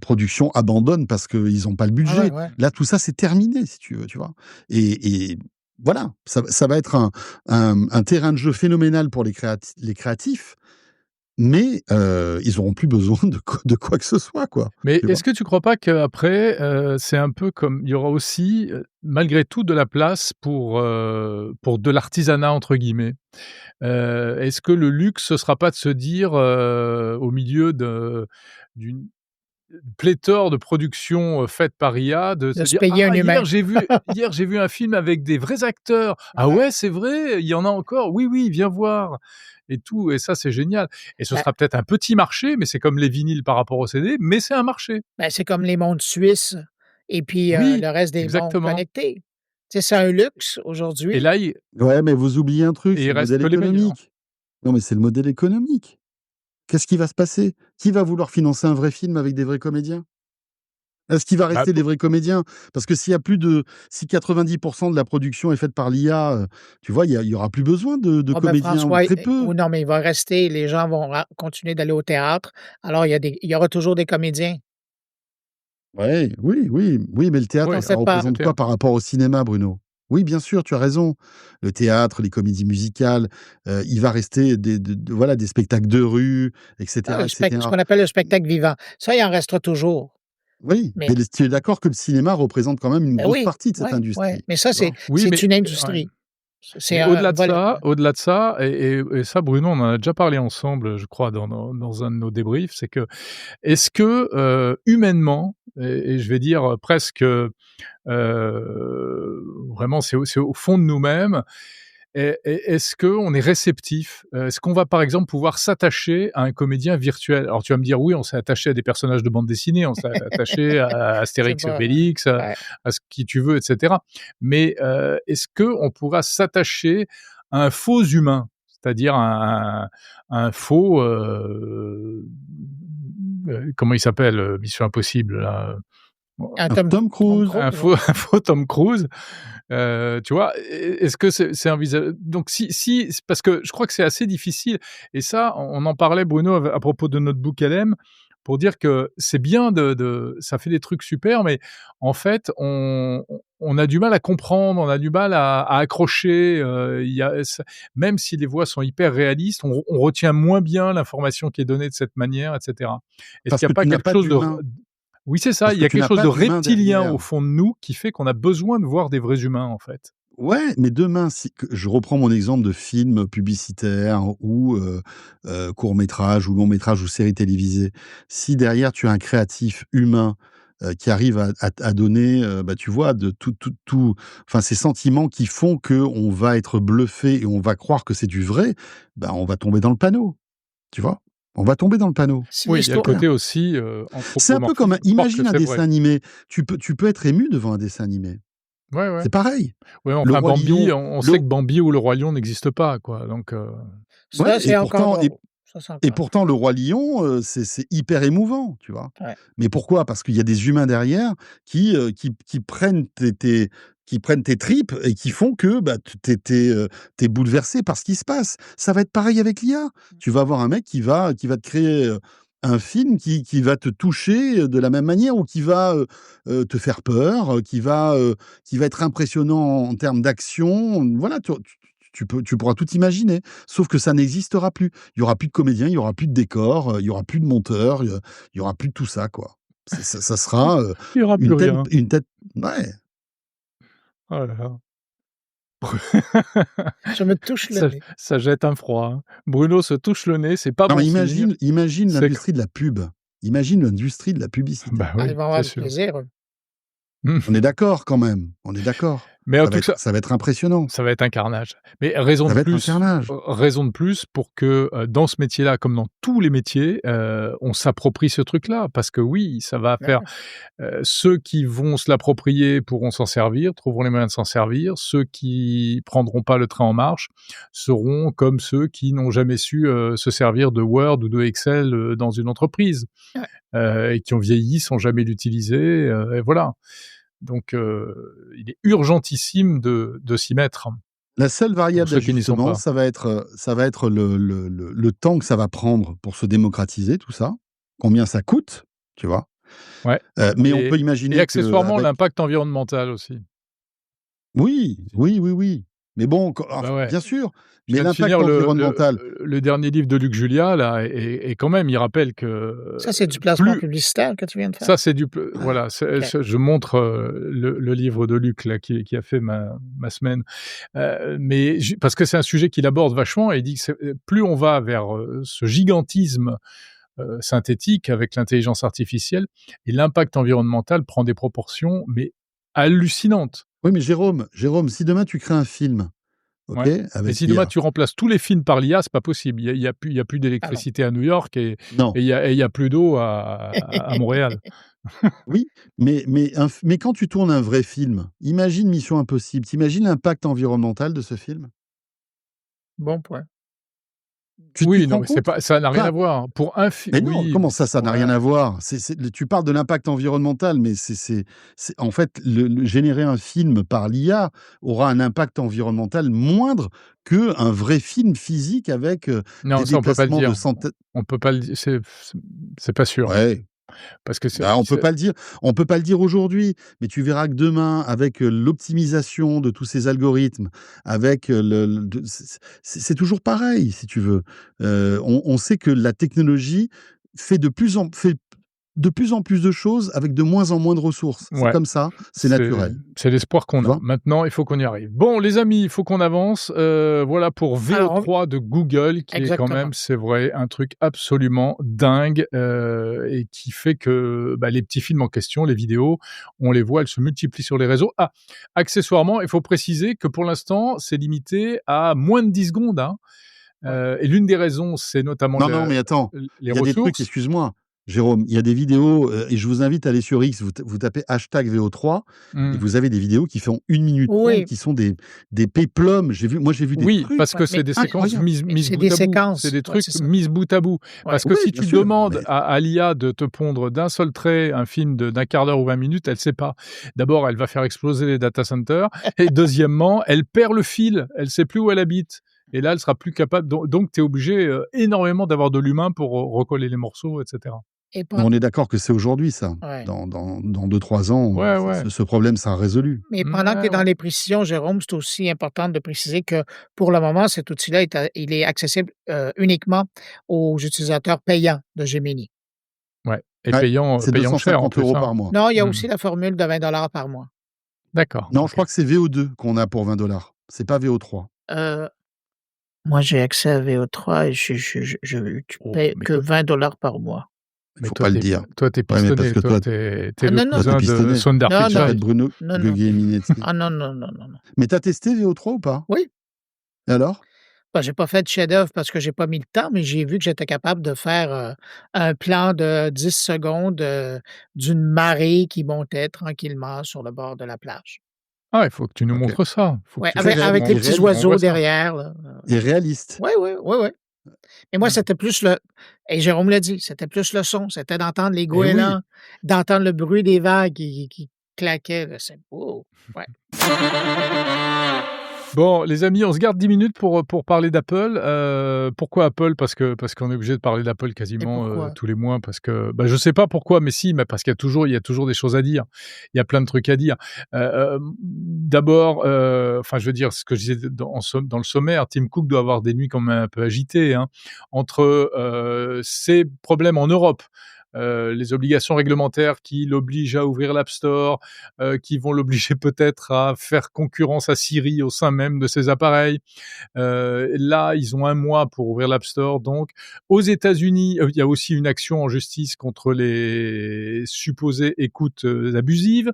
productions abandonnent parce qu'ils n'ont pas le Ah ouais, budget. ouais. Là, tout ça, c'est terminé, si tu veux, tu vois. Et voilà, ça va être un terrain de jeu phénoménal pour les créatifs. Mais ils n'auront plus besoin de quoi que ce soit, quoi. Mais Tu vois? est-ce que tu crois pas qu'après, c'est un peu comme il y aura aussi, malgré tout de la place pour de «l'artisanat» entre guillemets? Est-ce que le luxe, ce sera pas de se dire, au milieu d'une pléthore de productions, faites par IA, de De se se dire: payer un «Ah humain. hier j'ai vu un film avec des vrais acteurs. Ah Ouais. ouais, c'est vrai? Il y en a encore? Oui, oui, viens voir» et tout et ça, c'est génial et ce Ben sera peut-être un petit marché, mais c'est comme les vinyles par rapport aux CD, mais c'est un marché. c'est comme les montres suisses et puis, Oui, le reste des montres exactement connectées. Tu sais, c'est un luxe et aujourd'hui. là, il Ouais, mais vous oubliez un truc, et c'est il le reste modèle que les meilleurs. économique. Non, mais c'est le modèle économique. Qu'est-ce qui va se passer? Qui va vouloir financer un vrai film avec des vrais comédiens? Est-ce qu'il va Bah, rester des vrais comédiens? Parce que s'il y a plus de si 90 de la production est faite par l'IA, tu vois, il y aura plus besoin de Ah ben comédiens ou François, très peu. oui, non, mais il va rester les gens vont continuer d'aller au théâtre. Alors il y aura toujours des comédiens. Ouais, oui, oui, oui, mais le théâtre, oui, T'en ça fais pas. le représente quoi théâtre. par rapport au cinéma, Bruno? Oui, bien sûr, tu as raison. Le théâtre, les comédies musicales, il va rester voilà, des spectacles de rue, et Ah, cetera, et ce cetera. qu'on appelle le spectacle vivant. Ça, il en restera toujours. Oui, Mais mais tu es d'accord que le cinéma représente quand même une grosse oui, partie de cette ouais, ouais, industrie, mais ça, tu vois? Oui, c'est mais une ouais. industrie. C'est Mais un volet. au-delà de ça et ça Bruno, on en a déjà parlé ensemble, je crois dans un de nos débriefs, c'est que est-ce que, humainement et je vais dire, presque, vraiment c'est au fond de nous-mêmes, est-ce qu'on est réceptif? Est-ce qu'on va par exemple pouvoir s'attacher à un comédien virtuel? Alors tu vas me dire: «Oui, on s'est attaché à des personnages de bande dessinée, on s'est attaché à C'est Astérix et pas Obélix, ouais. à ce qui tu veux et cetera». Mais, est-ce qu'on pourra s'attacher à un faux humain? C'est-à-dire un faux, comment il s'appelle, Mission Impossible là? Un Un Tom Tom Cruise, Cruise, Un ouais. faux un faux Tom Cruise, tu vois? Est-ce que c'est donc si parce que je crois que c'est assez difficile et ça, on en parlait Bruno à propos de notre book LM pour dire que c'est bien de ça fait des trucs super, mais en fait, on a du mal à comprendre, on a du mal à accrocher, il y a ça même si les voix sont hyper réalistes, on retient moins bien l'information qui est donnée de cette manière et cetera. Est-ce parce qu'il y a que pas tu n'as quelque pas chose de d'humain, oui, c'est ça, parce il que y a tu quelque n'as chose pas de d'humain reptilien au derrière. fond de nous qui fait qu'on a besoin de voir des vrais humains, en fait. Ouais, mais demain, si que je reprends mon exemple de film publicitaire ou court-métrage ou long-métrage ou série télévisée. Si derrière tu as un créatif humain, qui arrive à donner, bah, tu vois, de tout enfin, ces sentiments qui font qu'on va être bluffé et on va croire que c'est du vrai, bah, on va tomber dans le panneau, tu vois? On va tomber dans le panneau, Si Oui, il y a c'est le l'histoire clair. côté aussi, C'est un peu comme un anthropomorphique, croire que imagine un c'est dessin vrai. animé, tu peux être ému devant un dessin animé. Ouais, ouais. C'est pareil. Ouais, Le enfin Roi Bambi, Lion, on le sait que Bambi ou le Roi Lion n'existe pas, quoi, donc ça, ouais c'est encore drôle. Ça, c'est et encore pourtant le Roi Lion, c'est hyper émouvant, tu vois? ouais. Mais pourquoi? Parce qu'il y a des humains derrière qui prennent qui prennent tes tripes et qui font que, bah, tu es bouleversé par ce qui se passe. Ça va être pareil avec l'IA. Tu vas avoir un mec qui va te créer, un film qui va te toucher, de la même manière ou qui va, te faire peur, qui va être impressionnant en termes d'action. Voilà, tu pourras tout imaginer, sauf que ça n'existera plus. Il y aura plus de comédiens, il y aura plus de décors, il y aura plus de monteurs, il y aura plus de tout ça, quoi. Ça sera, il y aura plus rien. une tête ouais. Oh là là. Je me touche le nez. Ça jette un froid, hein. Bruno se touche le nez, c'est pas Non, bon mais signe. imagine C'est que l'industrie de la pub. Imagine l'industrie de la publicité. bah Ah, oui, ils vont c'est avoir du sûr. plaisir, eux. Mmh. On est d'accord quand même, on est d'accord. Mais en tout cas, Ça va être impressionnant. ça va être un carnage. Mais raison Ça de va être un plus, carnage. raison de plus pour que dans ce métier-là, comme dans tous les métiers, on s'approprie ce truc-là. Parce que oui, ça va Ben faire oui. ceux qui vont se l'approprier pourront s'en servir, trouveront les moyens de s'en servir. Ceux qui prendront pas le train en marche seront comme ceux qui n'ont jamais su se servir de Word ou de Excel dans une entreprise Ouais. et qui ont vieilli sans jamais l'utiliser. Et voilà. Donc, il est urgentissime de s'y mettre La seule pour variable ceux qui n'y sont d'ajustement, pas. ça va être le temps que ça va prendre pour se démocratiser tout ça. Combien ça coûte, tu vois? Ouais. Mais on peut Et imaginer accessoirement, qu'avec l'impact environnemental aussi. oui, oui, oui, oui. Mais bon, Ah bah ouais. bien sûr, Je mais viens de l'impact finir environnemental, le dernier livre de Luc Julia là et quand même, il rappelle que Ça, c'est du placement plus publicitaire que tu viens de faire? ça c'est du pl voilà, OK. je montre, le livre de Luc là qui a fait ma semaine, mais ju parce que c'est un sujet qu'il aborde vachement et il dit que c'est, plus on va vers, ce gigantisme, synthétique avec l'intelligence artificielle et l'impact environnemental prend des proportions, mais hallucinantes. oui, mais Jérôme, si demain tu crées un film, OK, Ouais. Mais avec si demain l'IA. tu remplaces tous les films par l'IA, c'est pas possible. Il y a plus Ah non. d'électricité à New York Non, il y a plus d'eau à Montréal. oui, mais quand tu tournes un vrai film, imagine Mission Impossible, tu imagines l'impact environnemental de ce film? Bon point. Tu Oui, te non, rends mais c'est compte? pas ça n'a rien à Enfin, voir. Pour un film mais non, oui, comment ça n'a rien ouais. à voir? Tu parles de l'impact environnemental, mais c'est en fait, générer un film par l'IA aura un impact environnemental moindre qu'un vrai film physique avec, Non, des ça on peut pas le déplacements de dire. centaines. On peut pas le di c'est pas sûr. Ouais. Parce que Bah, on peut pas le dire aujourd'hui, mais tu verras que demain, avec, l'optimisation de tous ces algorithmes, avec, le de c'est toujours pareil, si tu veux. On sait que la technologie fait de plus en plus de choses avec de moins en moins de ressources. C'est ouais. comme ça, c'est naturel, C'est l'espoir tu qu'on a. vois? Maintenant, il faut qu'on y arrive. Bon, les amis, il faut qu'on avance. Voilà pour Alors on VO3 de Google, qui est quand exactement. même, c'est vrai, un truc absolument dingue, et qui fait que, bah, les petits films en question, les vidéos, on les voit, elles se multiplient sur les réseaux. Ah, accessoirement, il faut préciser que pour l'instant, c'est limité à moins de 10 secondes, hein, Ouais. et l'une des raisons, c'est notamment Non, non, mais attends, les il y a des trucs, ressources. excuse-moi, Jérôme, il y a des vidéos, et je vous invite à aller sur X, vous tapez hashtag VO3 et Mmh. vous avez des vidéos qui font 1 minute 30 Oui, qui sont des péplums. J'ai vu des Oui, trucs parce ouais, que mais c'est des séquences incroyables. mises c'est bout des à bout. C'est séquences. des Ouais, trucs c'est ça. mises bout à bout. Ouais. Parce que Oui, si bien tu sûr, demandes mais à l'IA de te pondre d'un seul trait un film d'un quart d'heure ou 20 minutes, elle sait pas. D'abord, elle va faire exploser les data centers et deuxièmement, elle perd le fil, elle sait plus où elle habite et là, elle sera plus capable donc tu es obligé, énormément d'avoir de l'humain pour recoller les morceaux et cetera. Et on est d'accord que c'est aujourd'hui ça. ouais. Dans 2 3 ans, Ouais, ouais. ce problème sera résolu. Mais pendant que tu Ouais, es dans ouais. les précisions, Jérôme, c'est aussi important de préciser que pour le moment, cet outil-là il est accessible, uniquement aux utilisateurs payants de Gemini. Ouais et Ouais, payant, c'est payant cher en 250 plus, € hein. par mois. Non, il y a Mmh. aussi la formule de 20 $ par mois. D'accord, Non, je OK. crois que c'est VO2 qu'on a pour 20 $. C'est pas VO3. Heu, Moi, j'ai accès à VO3 et tu Oh, payes que 20 $ par mois. Il faut pas le dire. Toi, tu es Ouais, mais parce pistonné. que Toi, toi tu es Ah le non, non, toi, tu cousin de pistonné. Sundar non, Tu non, Pichai. t'appelles Bruno non, non. Guglielminetti. Ah non, non, non, non, non. Mais tu as testé VO3 ou pas? Oui, Et alors? bah, j'ai pas fait de chef-d'œuvre parce que j'ai pas mis le temps, mais j'ai vu que j'étais capable de faire, un plan de 10 secondes, d'une marée qui montait tranquillement sur le bord de la plage. Ah, il faut que tu nous OK. montres ça. Il faut que Ouais, tu Très fasses réel avec qu'on les et petits réaliste qu'on voit oiseaux ça. derrière, là. et réaliste. Oui, oui, oui, oui. Et moi, Mmh. c'était plus et Jérôme l'a dit, c'était plus le son, c'était d'entendre les Eh oui! goélands, d'entendre le bruit des vagues qui claquaient, là, c'est beau. Ouais. Bon, les amis, on se garde 10 minutes pour parler d'Apple. Pourquoi Apple? Parce qu'on est obligé de parler d'Apple Et quasiment, pourquoi? tous les mois parce que, bah, je sais pas pourquoi, mais si, mais parce qu'il y a toujours des choses à dire. Il y a plein de trucs à dire. D'abord, enfin, je veux dire, ce que je disais dans le sommaire, Tim Cook doit avoir des nuits quand même un peu agitées, hein, entre, ses problèmes en Europe, les obligations réglementaires qui l'obligent à ouvrir l'App Store, qui vont l'obliger peut-être à faire concurrence à Siri au sein même de ses appareils. Là, ils ont 1 mois pour ouvrir l'App Store. Donc, aux États-Unis, il y a aussi une action en justice contre les supposées écoutes abusives.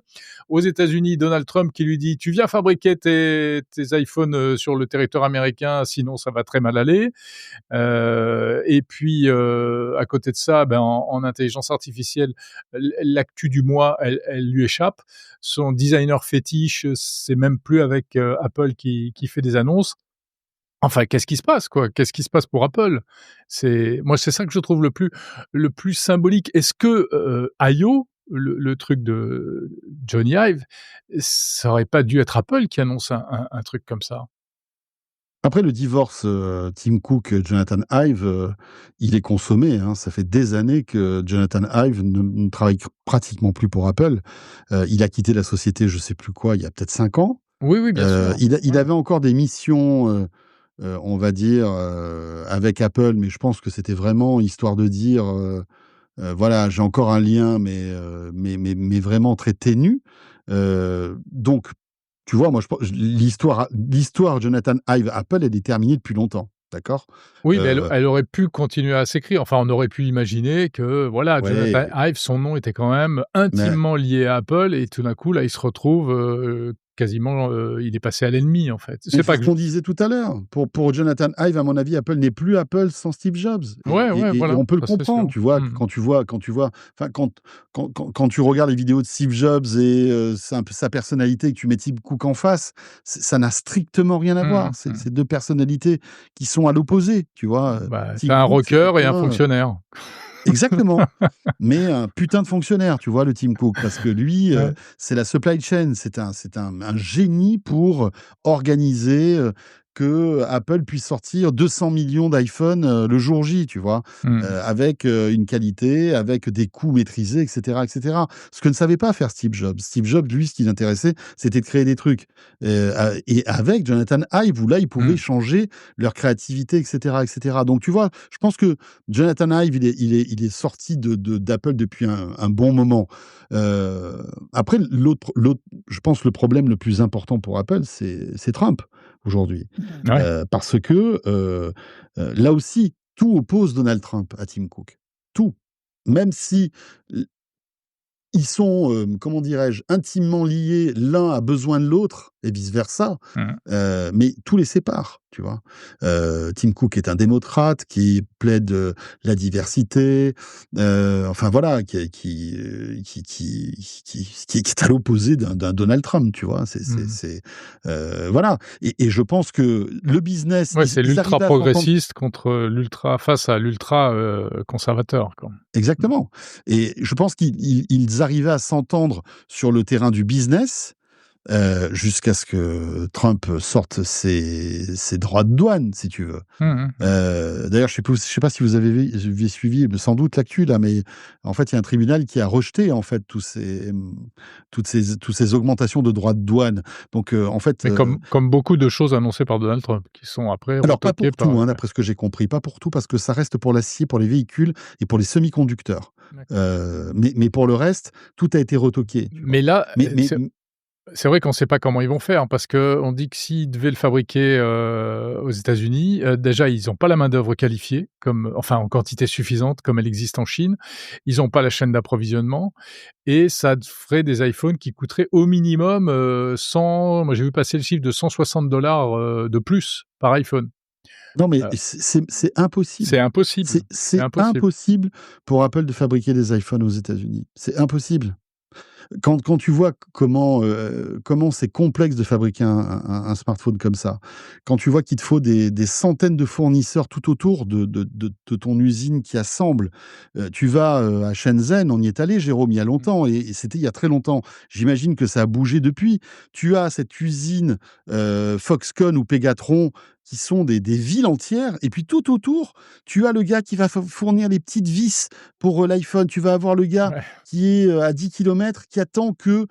Aux États-Unis, Donald Trump qui lui dit: tu viens fabriquer tes iPhones sur le territoire américain, sinon ça va très mal aller. Et puis, à côté de ça, en intelligence artificielle, l'actu du mois, elle lui échappe. Son designer fétiche, c'est même plus avec Apple qui fait des annonces. Enfin, qu'est-ce qui se passe, quoi? Qu'est-ce qui se passe pour Apple? Moi, c'est ça que je trouve le plus symbolique. Est-ce que I.O., le truc de Johnny Ive, ça aurait pas dû être Apple qui annonce un truc comme ça? Après le divorce, Tim Cook, Jonathan Ive, il est consommé, hein. Ça fait des années que Jonathan Ive ne travaille pratiquement plus pour Apple. Il a quitté la société, je sais plus quoi, il y a peut-être 5 ans. Oui, oui, bien sûr. Il avait encore des missions, on va dire, avec Apple, mais je pense que c'était vraiment histoire de dire, voilà, j'ai encore un lien, mais vraiment très ténu. Donc, tu vois, moi, l'histoire Jonathan Ive Apple, elle est terminée depuis longtemps, d'accord? Oui, mais Heu, elle aurait pu continuer à s'écrire. Enfin, on aurait pu imaginer que, voilà, Jonathan ouais, Ive, son nom était quand même mais intimement lié à Apple et tout d'un coup, là, il se retrouve, quasiment, il est passé à l'ennemi, en fait. Mais C'est c'est pas ce que qu'on disait tout à l'heure. Pour Jonathan Ive, à mon avis, Apple n'est plus Apple sans Steve Jobs. ouais, ouais, Et voilà, on peut le ça c'est sûr. comprendre, tu vois, Mmh. enfin, quand tu regardes les vidéos de Steve Jobs et c'est un peu sa personnalité et que tu mets Tim Cook en face, ça n'a strictement rien à Mmh voir. mh, mmh. C'est deux personnalités qui sont à l'opposé, tu vois. Bah, tu Tim un Cook, c'est rocker et un quelqu'un, fonctionnaire. exactement, mais un putain de fonctionnaire, tu vois, le Tim Cook, parce que lui, Ouais. c'est la supply chain, c'est un génie pour organiser, que Apple puisse sortir 200 millions d'iPhone, le jour J, tu vois? Mmh. Avec, une qualité, avec des coûts maîtrisés et cetera et cetera. Ce que ne savait pas faire Steve Jobs. Steve Jobs, lui, ce qui l'intéressait, c'était de créer des trucs, et avec Jonathan Ive, où là, ils pouvaient Mmh. changer leur créativité et cetera et cetera. Donc tu vois, je pense que Jonathan Ive, il est sorti d'Apple depuis un bon moment. Après l'autre, je pense le problème le plus important pour Apple, c'est Trump, aujourd'hui. Ouais. Parce que, là aussi, tout oppose Donald Trump à Tim Cook. Tout. Même si ils sont, comment dirais-je? Intimement liés, l'un a besoin de l'autre et vice versa, Mmh. mais tout les sépare, tu vois? Tim Cook est un démocrate qui plaide, la diversité, enfin voilà, qui est à l'opposé d'un Donald Trump, tu vois? Mmh. Voilà, et je pense que le business, Ouais, c'est ils l'ultra arrivaient à s'entendre. progressiste contre l'ultra face à l'ultra, conservateur, quoi. Mmh. Exactement, et je pense qu'ils arrivaient à s'entendre sur le terrain du business, jusqu'à ce que Trump sorte ses droits de douane, si tu veux. Mmh mh, mmh. D'ailleurs, je sais pas si vous avez suivi, mais sans doute l'actu là, mais en fait, il y a un tribunal qui a rejeté, en fait, toutes ces augmentations de droits de douane. Donc, en fait, Mais comme beaucoup de choses annoncées par Donald Trump, qui sont après alors pas retoquées pour par tout, hein, d'après ce que j'ai compris, pas pour tout, parce que ça reste pour l'acier, pour les véhicules et pour les semi-conducteurs. d'accord. Mais pour le reste, tout a été retoqué, tu vois? Mais là, Mais c'est vrai qu'on ne sait pas comment ils vont faire, parce qu'on dit que s'ils devaient le fabriquer, aux États-Unis, déjà ils ont pas la main-d'œuvre qualifiée, enfin en quantité suffisante comme elle existe en Chine. Ils ont pas la chaîne d'approvisionnement et ça ferait des iPhones qui coûteraient au minimum, 100, moi j'ai vu passer le chiffre de $160, de plus par iPhone. non, mais Heu, c'est impossible. c'est impossible, c'est C'est impossible. impossible pour Apple de fabriquer des iPhones aux États-Unis. C'est impossible. Quand tu vois comment c'est complexe de fabriquer un smartphone comme ça, quand tu vois qu'il te faut des centaines de fournisseurs tout autour de ton usine qui assemble, tu vas, à Shenzhen, on y est allé, Jérôme, il y a Mmh. longtemps, et c'était il y a très longtemps. J'imagine que ça a bougé depuis. Tu as cette usine, Foxconn ou Pegatron, qui sont des villes entières, et puis tout autour, tu as le gars qui va fournir les petites vis pour, l'iPhone. Tu vas avoir le gars Ouais. qui est, à 10 kilomètres, qui attend que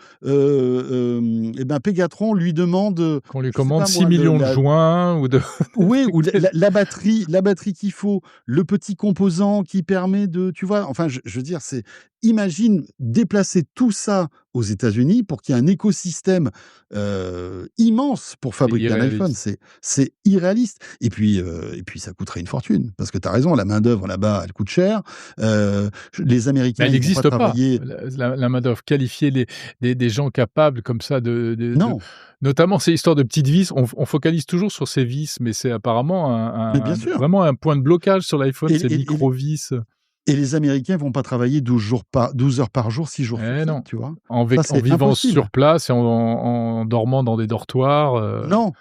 Pegatron lui demande, Qu'on lui je sais commande pas 6 moi, millions de joints ou de... oui, ou la batterie qu'il faut, le petit composant qui permet de, tu vois, enfin, je veux dire, imagine déplacer tout ça aux États-Unis pour qu'il y ait un écosystème immense pour fabriquer un iPhone. C'est irréaliste. Et puis, ça coûterait une fortune. Parce que tu as raison, la main-d'œuvre là-bas, elle coûte cher. Les Américains, Mais elle ils vont n'existe pas pas. travailler. La main-d'œuvre qualifiée, des gens capables comme ça Non, notamment ces histoires de petites vis. On focalise toujours sur ces vis, mais c'est apparemment mais bien sûr. vraiment un point de blocage sur l'iPhone, Et, ces et- et- micro-vis. et les Américains vont pas travailler 12 heures par jour, 6 jours sur Eh 7, non. tu vois. En Ça, en c'est vivant impossible. sur place et en dormant dans des dortoirs. Non,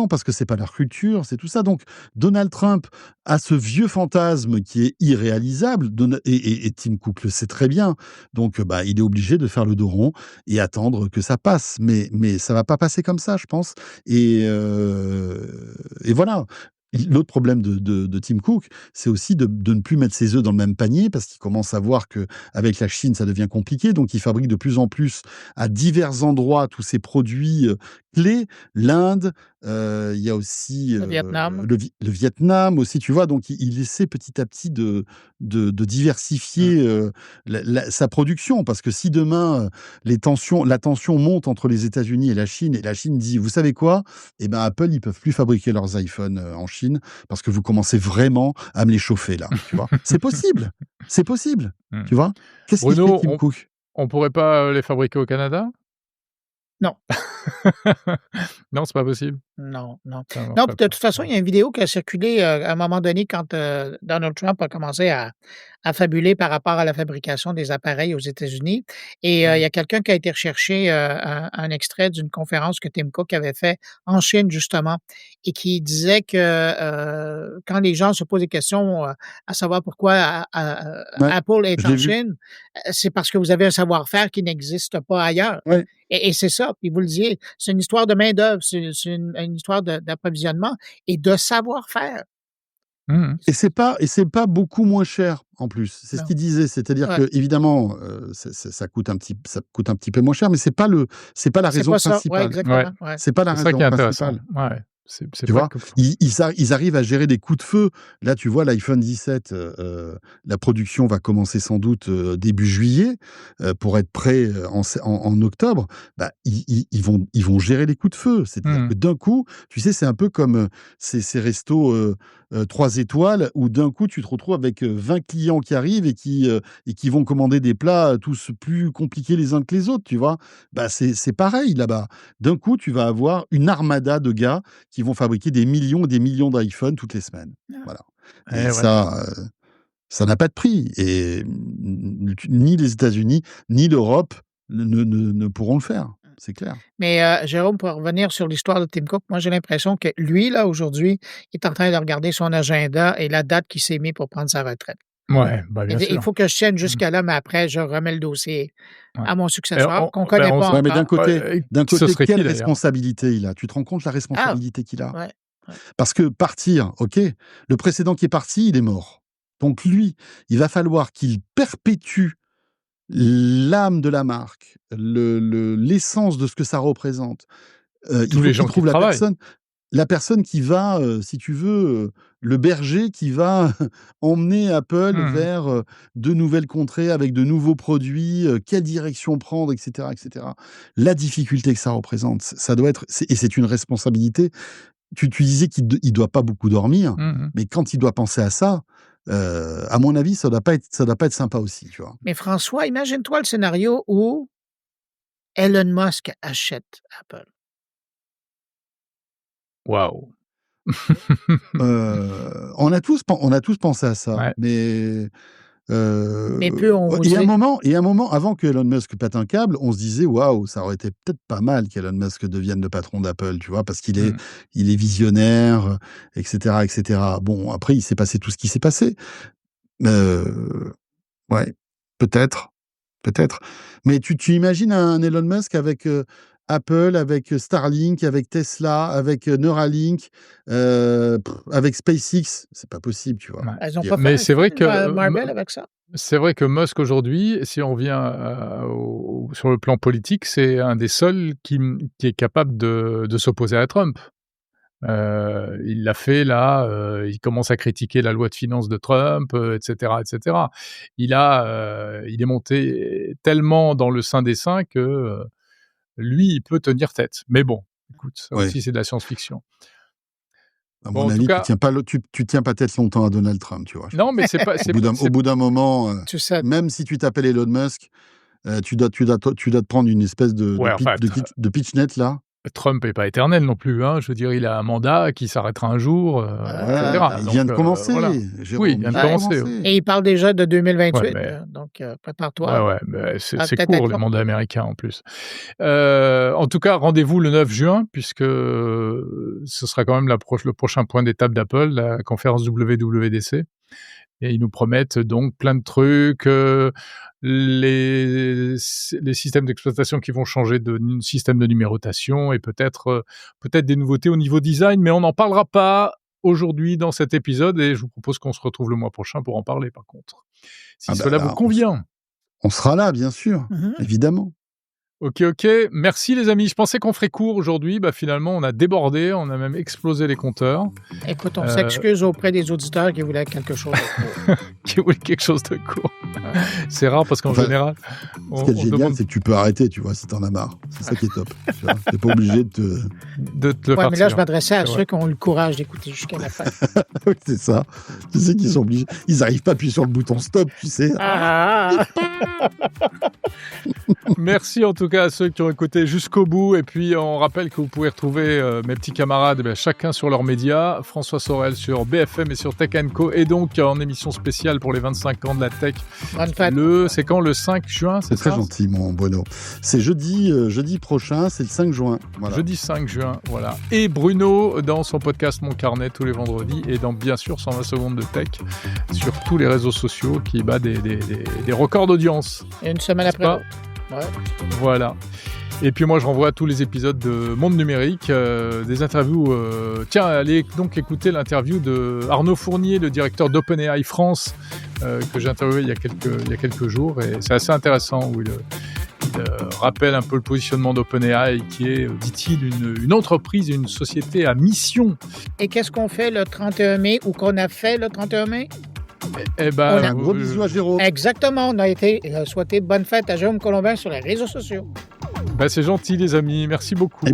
parce que c'est pas leur culture, c'est tout ça. Donc, Donald Trump a ce vieux fantasme qui est irréalisable, et Tim Cook le sait très bien. Donc, il est obligé de faire le dos rond et attendre que ça passe. Mais ça va pas passer comme ça, je pense. Et voilà. L'autre problème de Tim Cook, c'est aussi de ne plus mettre ses œufs dans le même panier, parce qu'il commence à voir qu'avec la Chine, ça devient compliqué. Donc, il fabrique de plus en plus à divers endroits tous ces produits clés. L'Inde, il y a aussi Le Vietnam. le Vietnam aussi, tu vois. Donc, il essaie petit à petit de diversifier sa production, parce que si demain la tension monte entre les États-Unis et la Chine dit, vous savez quoi, Apple, ils peuvent plus fabriquer leurs iPhones en Chine, parce que vous commencez vraiment à me les chauffer là, tu vois. C'est possible, Hmm. tu vois. Qu'est-ce qu'il fait, Bruno, Tim Cook? on pourrait pas les fabriquer au Canada? Non. Non, c'est pas possible. Non. Ça Non, marcherait puis de pas. toute façon, il y a une vidéo qui a circulé, à un moment donné quand, Donald Trump a commencé à fabuler par rapport à la fabrication des appareils aux États-Unis et il y a quelqu'un qui a été rechercher, un extrait d'une conférence que Tim Cook avait fait en Chine justement et qui disait que, quand les gens se posent des questions, à savoir pourquoi Ouais, Apple est je en l'ai vu. Chine, c'est parce que vous avez un savoir-faire qui n'existe pas ailleurs. Ouais. Et c'est ça, puis vous le disiez, c'est une histoire de main-d'œuvre, c'est une histoire d'approvisionnement et de savoir-faire. Mhm. Et c'est pas beaucoup moins cher en plus. C'est ce Non. qu'il disait, c'est-à-dire Ouais. que évidemment, ça coûte un petit peu moins cher, mais c'est pas la C'est raison pas ça. Ouais, principale. exactement. Ouais. Ouais. C'est pas la C'est ça qui raison est intéressant. principale. Ouais. C'est Tu pas vois, que... ils arrivent à gérer des coups de feu. Là, tu vois, l'iPhone 17, la production va commencer sans doute début juillet pour être prêt en octobre. Ils vont gérer les coups de feu. C'est-à-dire que d'un coup, tu sais, c'est un peu comme ces restos 3 étoiles où d'un coup, tu te retrouves avec 20 clients qui arrivent et qui vont commander des plats tous plus compliqués les uns que les autres, tu vois. C'est pareil là-bas. D'un coup, tu vas avoir une armada de gars qui vont fabriquer des millions et des millions d'iPhone toutes les semaines. Voilà. Et ça n'a pas de prix. Et ni les États-Unis, ni l'Europe ne pourront le faire. C'est clair. Mais Jérôme, pour revenir sur l'histoire de Tim Cook, moi, j'ai l'impression que lui, là, aujourd'hui, il est en train de regarder son agenda et la date qu'il s'est mis pour prendre sa retraite. Ouais, bien Il sûr. faut que je tienne jusqu'à là, mais après, je remets le dossier à mon Et successeur, on- qu'on connaît on- pas Ouais, mais d'un encore. côté, ce serait quelle qui, d'ailleurs? responsabilité il a? Tu te rends compte la responsabilité qu'il a? Ouais. Parce que partir, ok, le précédent qui est parti, il est mort. Donc lui, il va falloir qu'il perpétue l'âme de la marque, l'essence de ce que ça représente. Il Tous faut les qu'il gens qui trouve travaillent. la personne qui va, si tu veux, le berger qui va emmener Apple Mhm. vers de nouvelles contrées avec de nouveaux produits, quelle direction prendre, etc., etc. La difficulté que ça représente, ça doit être, et c'est une responsabilité. Tu disais qu'il ne doit pas beaucoup dormir, Mhm. mais quand il doit penser à ça, à mon avis, ça doit pas être sympa aussi, tu vois. Mais François, imagine-toi le scénario où Elon Musk achète Apple. Waouh. On a tous pensé à ça, Ouais. mais peu ont et osé. un moment avant que Elon Musk pète un câble, on se disait waouh, ça aurait été peut-être pas mal qu'Elon Musk devienne le patron d'Apple, tu vois, parce qu'il est visionnaire, etc., etc. Bon, après il s'est passé tout ce qui s'est passé. Ouais, peut-être. Mais tu imagines un Elon Musk avec Apple, avec Starlink, avec Tesla, avec Neuralink, avec SpaceX, c'est pas possible, tu vois. Ouais. Elles ont Et- pas fait Mais un c'est vrai film, que Marvel avec ça? C'est vrai que Musk aujourd'hui, si on revient sur le plan politique, c'est un des seuls qui est capable de s'opposer à Trump. Il l'a fait là, il commence à critiquer la loi de finances de Trump, et cetera, et cetera. Il est monté tellement dans le sein des saints que lui, il peut tenir tête. Mais bon, écoute, ça Ouais. aussi c'est de la science-fiction. À Bon, mon en tout avis, cas- tu tiens pas tête longtemps à Donald Trump, tu vois. Non, mais c'est pas. Au bout d'un moment, Tu sais, même si tu t'appelles Elon Musk, tu dois te prendre une espèce Ouais, enfin, de pitch net là. Trump est pas éternel non plus, hein. Je veux dire, il a un mandat qui s'arrêtera un jour, etc. Il vient de Donc, commencer. voilà. Jérôme, Oui, il vient de commencer, oui. et il parle déjà de 2028, Ouais, mais- donc prépare-toi. Ouais, mais c'est peut-être court, être le long. mandat américain, en plus. En tout cas, rendez-vous le 9 juin, puisque ce sera quand même le prochain point d'étape d'Apple, la conférence WWDC. Et ils nous promettent donc plein de trucs, les systèmes d'exploitation qui vont changer de système de numérotation et peut-être des nouveautés au niveau design, mais on n'en parlera pas aujourd'hui dans cet épisode et je vous propose qu'on se retrouve le mois prochain pour en parler par contre. Si cela vous convient. On sera là, bien sûr, évidemment. Ok, merci les amis. Je pensais qu'on ferait court aujourd'hui, finalement on a débordé, on a même explosé les compteurs. Écoute, on s'excuse auprès des auditeurs qui voulaient quelque chose de court. Qui voulaient quelque chose de court. C'est rare parce qu'en général... Ce qui est génial, c'est que tu peux arrêter, tu vois, si t'en as marre. C'est ça qui est top. Tu vois, t'es pas obligé de te le faire. Mais là, je m'adressais à ceux qui ont eu le courage d'écouter jusqu'à la fin. Oui, c'est ça. Tu sais qu'ils sont obligés. Ils n'arrivent pas à appuyer sur le bouton stop, tu sais. Merci en tout cas à ceux qui ont écouté jusqu'au bout. Et puis, on rappelle que vous pouvez retrouver mes petits camarades, chacun sur leurs médias. François Sorel sur BFM et sur Tech & Co. Et donc, en émission spéciale pour les 25 ans de la tech. Bonne fête. C'est quand, le 5 juin, c'est très gentil, mon Bruno. C'est jeudi prochain, c'est le 5 juin. Voilà. Jeudi 5 juin, voilà. Et Bruno, dans son podcast Mon Carnet, tous les vendredis, et dans, bien sûr, 120 secondes de tech, sur tous les réseaux sociaux, qui bat des records d'audience. Et une semaine après l'autre. Ouais. Voilà. Et puis moi, je renvoie à tous les épisodes de Monde Numérique, des interviews. Tiens, allez donc écouter l'interview de Arnaud Fournier, le directeur d'OpenAI France, que j'ai interviewé il y a quelques jours. Et c'est assez intéressant, où il rappelle un peu le positionnement d'OpenAI, qui est, dit-il, une entreprise, une société à mission. Et qu'est-ce qu'on fait le 31 mai, ou qu'on a fait le 31 mai? Un gros bisou à Jérôme. Exactement, on a été souhaiter bonne fête à Jérôme Colombin sur les réseaux sociaux. C'est gentil les amis, merci beaucoup.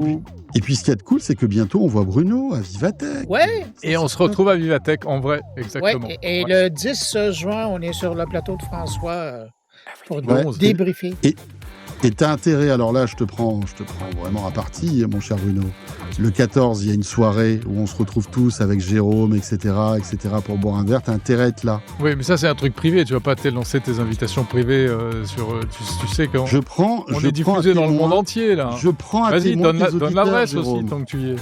Et puis ce qu'il y a de cool, c'est que bientôt on voit Bruno à Vivatech. Ouais. Et on se retrouve à Vivatech en vrai, exactement. Ouais, et le 10 juin, on est sur le plateau de François pour débriefer. Et t'as intérêt, alors là je te prends vraiment à partie, mon cher Bruno. Le 14, il y a une soirée où on se retrouve tous avec Jérôme, etc. pour boire un verre. T'as intérêt à être là. Oui, mais ça c'est un truc privé. Tu vas pas lancer tes invitations privées sur. Tu sais qu'on. On est diffusé dans le monde entier là. Je prends à Vas-y, témoin tes auditeurs. donne l'adresse Jérôme. aussi tant que tu y es.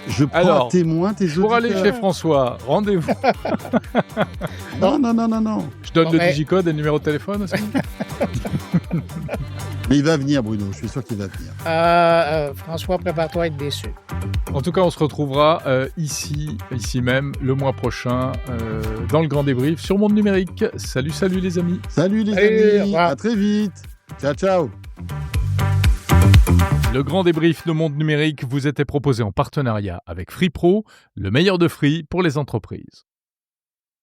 Je prends à témoin tes auditeurs. Pour aller chez François, rendez-vous. Non. Je donne le digicode et le numéro de téléphone aussi. Mais il va venir, Bruno. Je suis sûr qu'il va venir. François, prépare-toi à être déçu. En tout cas, on se retrouvera ici même, le mois prochain, dans le Grand Débrief sur Monde Numérique. Salut les amis. Salut les amis. À très vite. Ciao. Le Grand Débrief de Monde Numérique vous était proposé en partenariat avec Free Pro, le meilleur de Free pour les entreprises.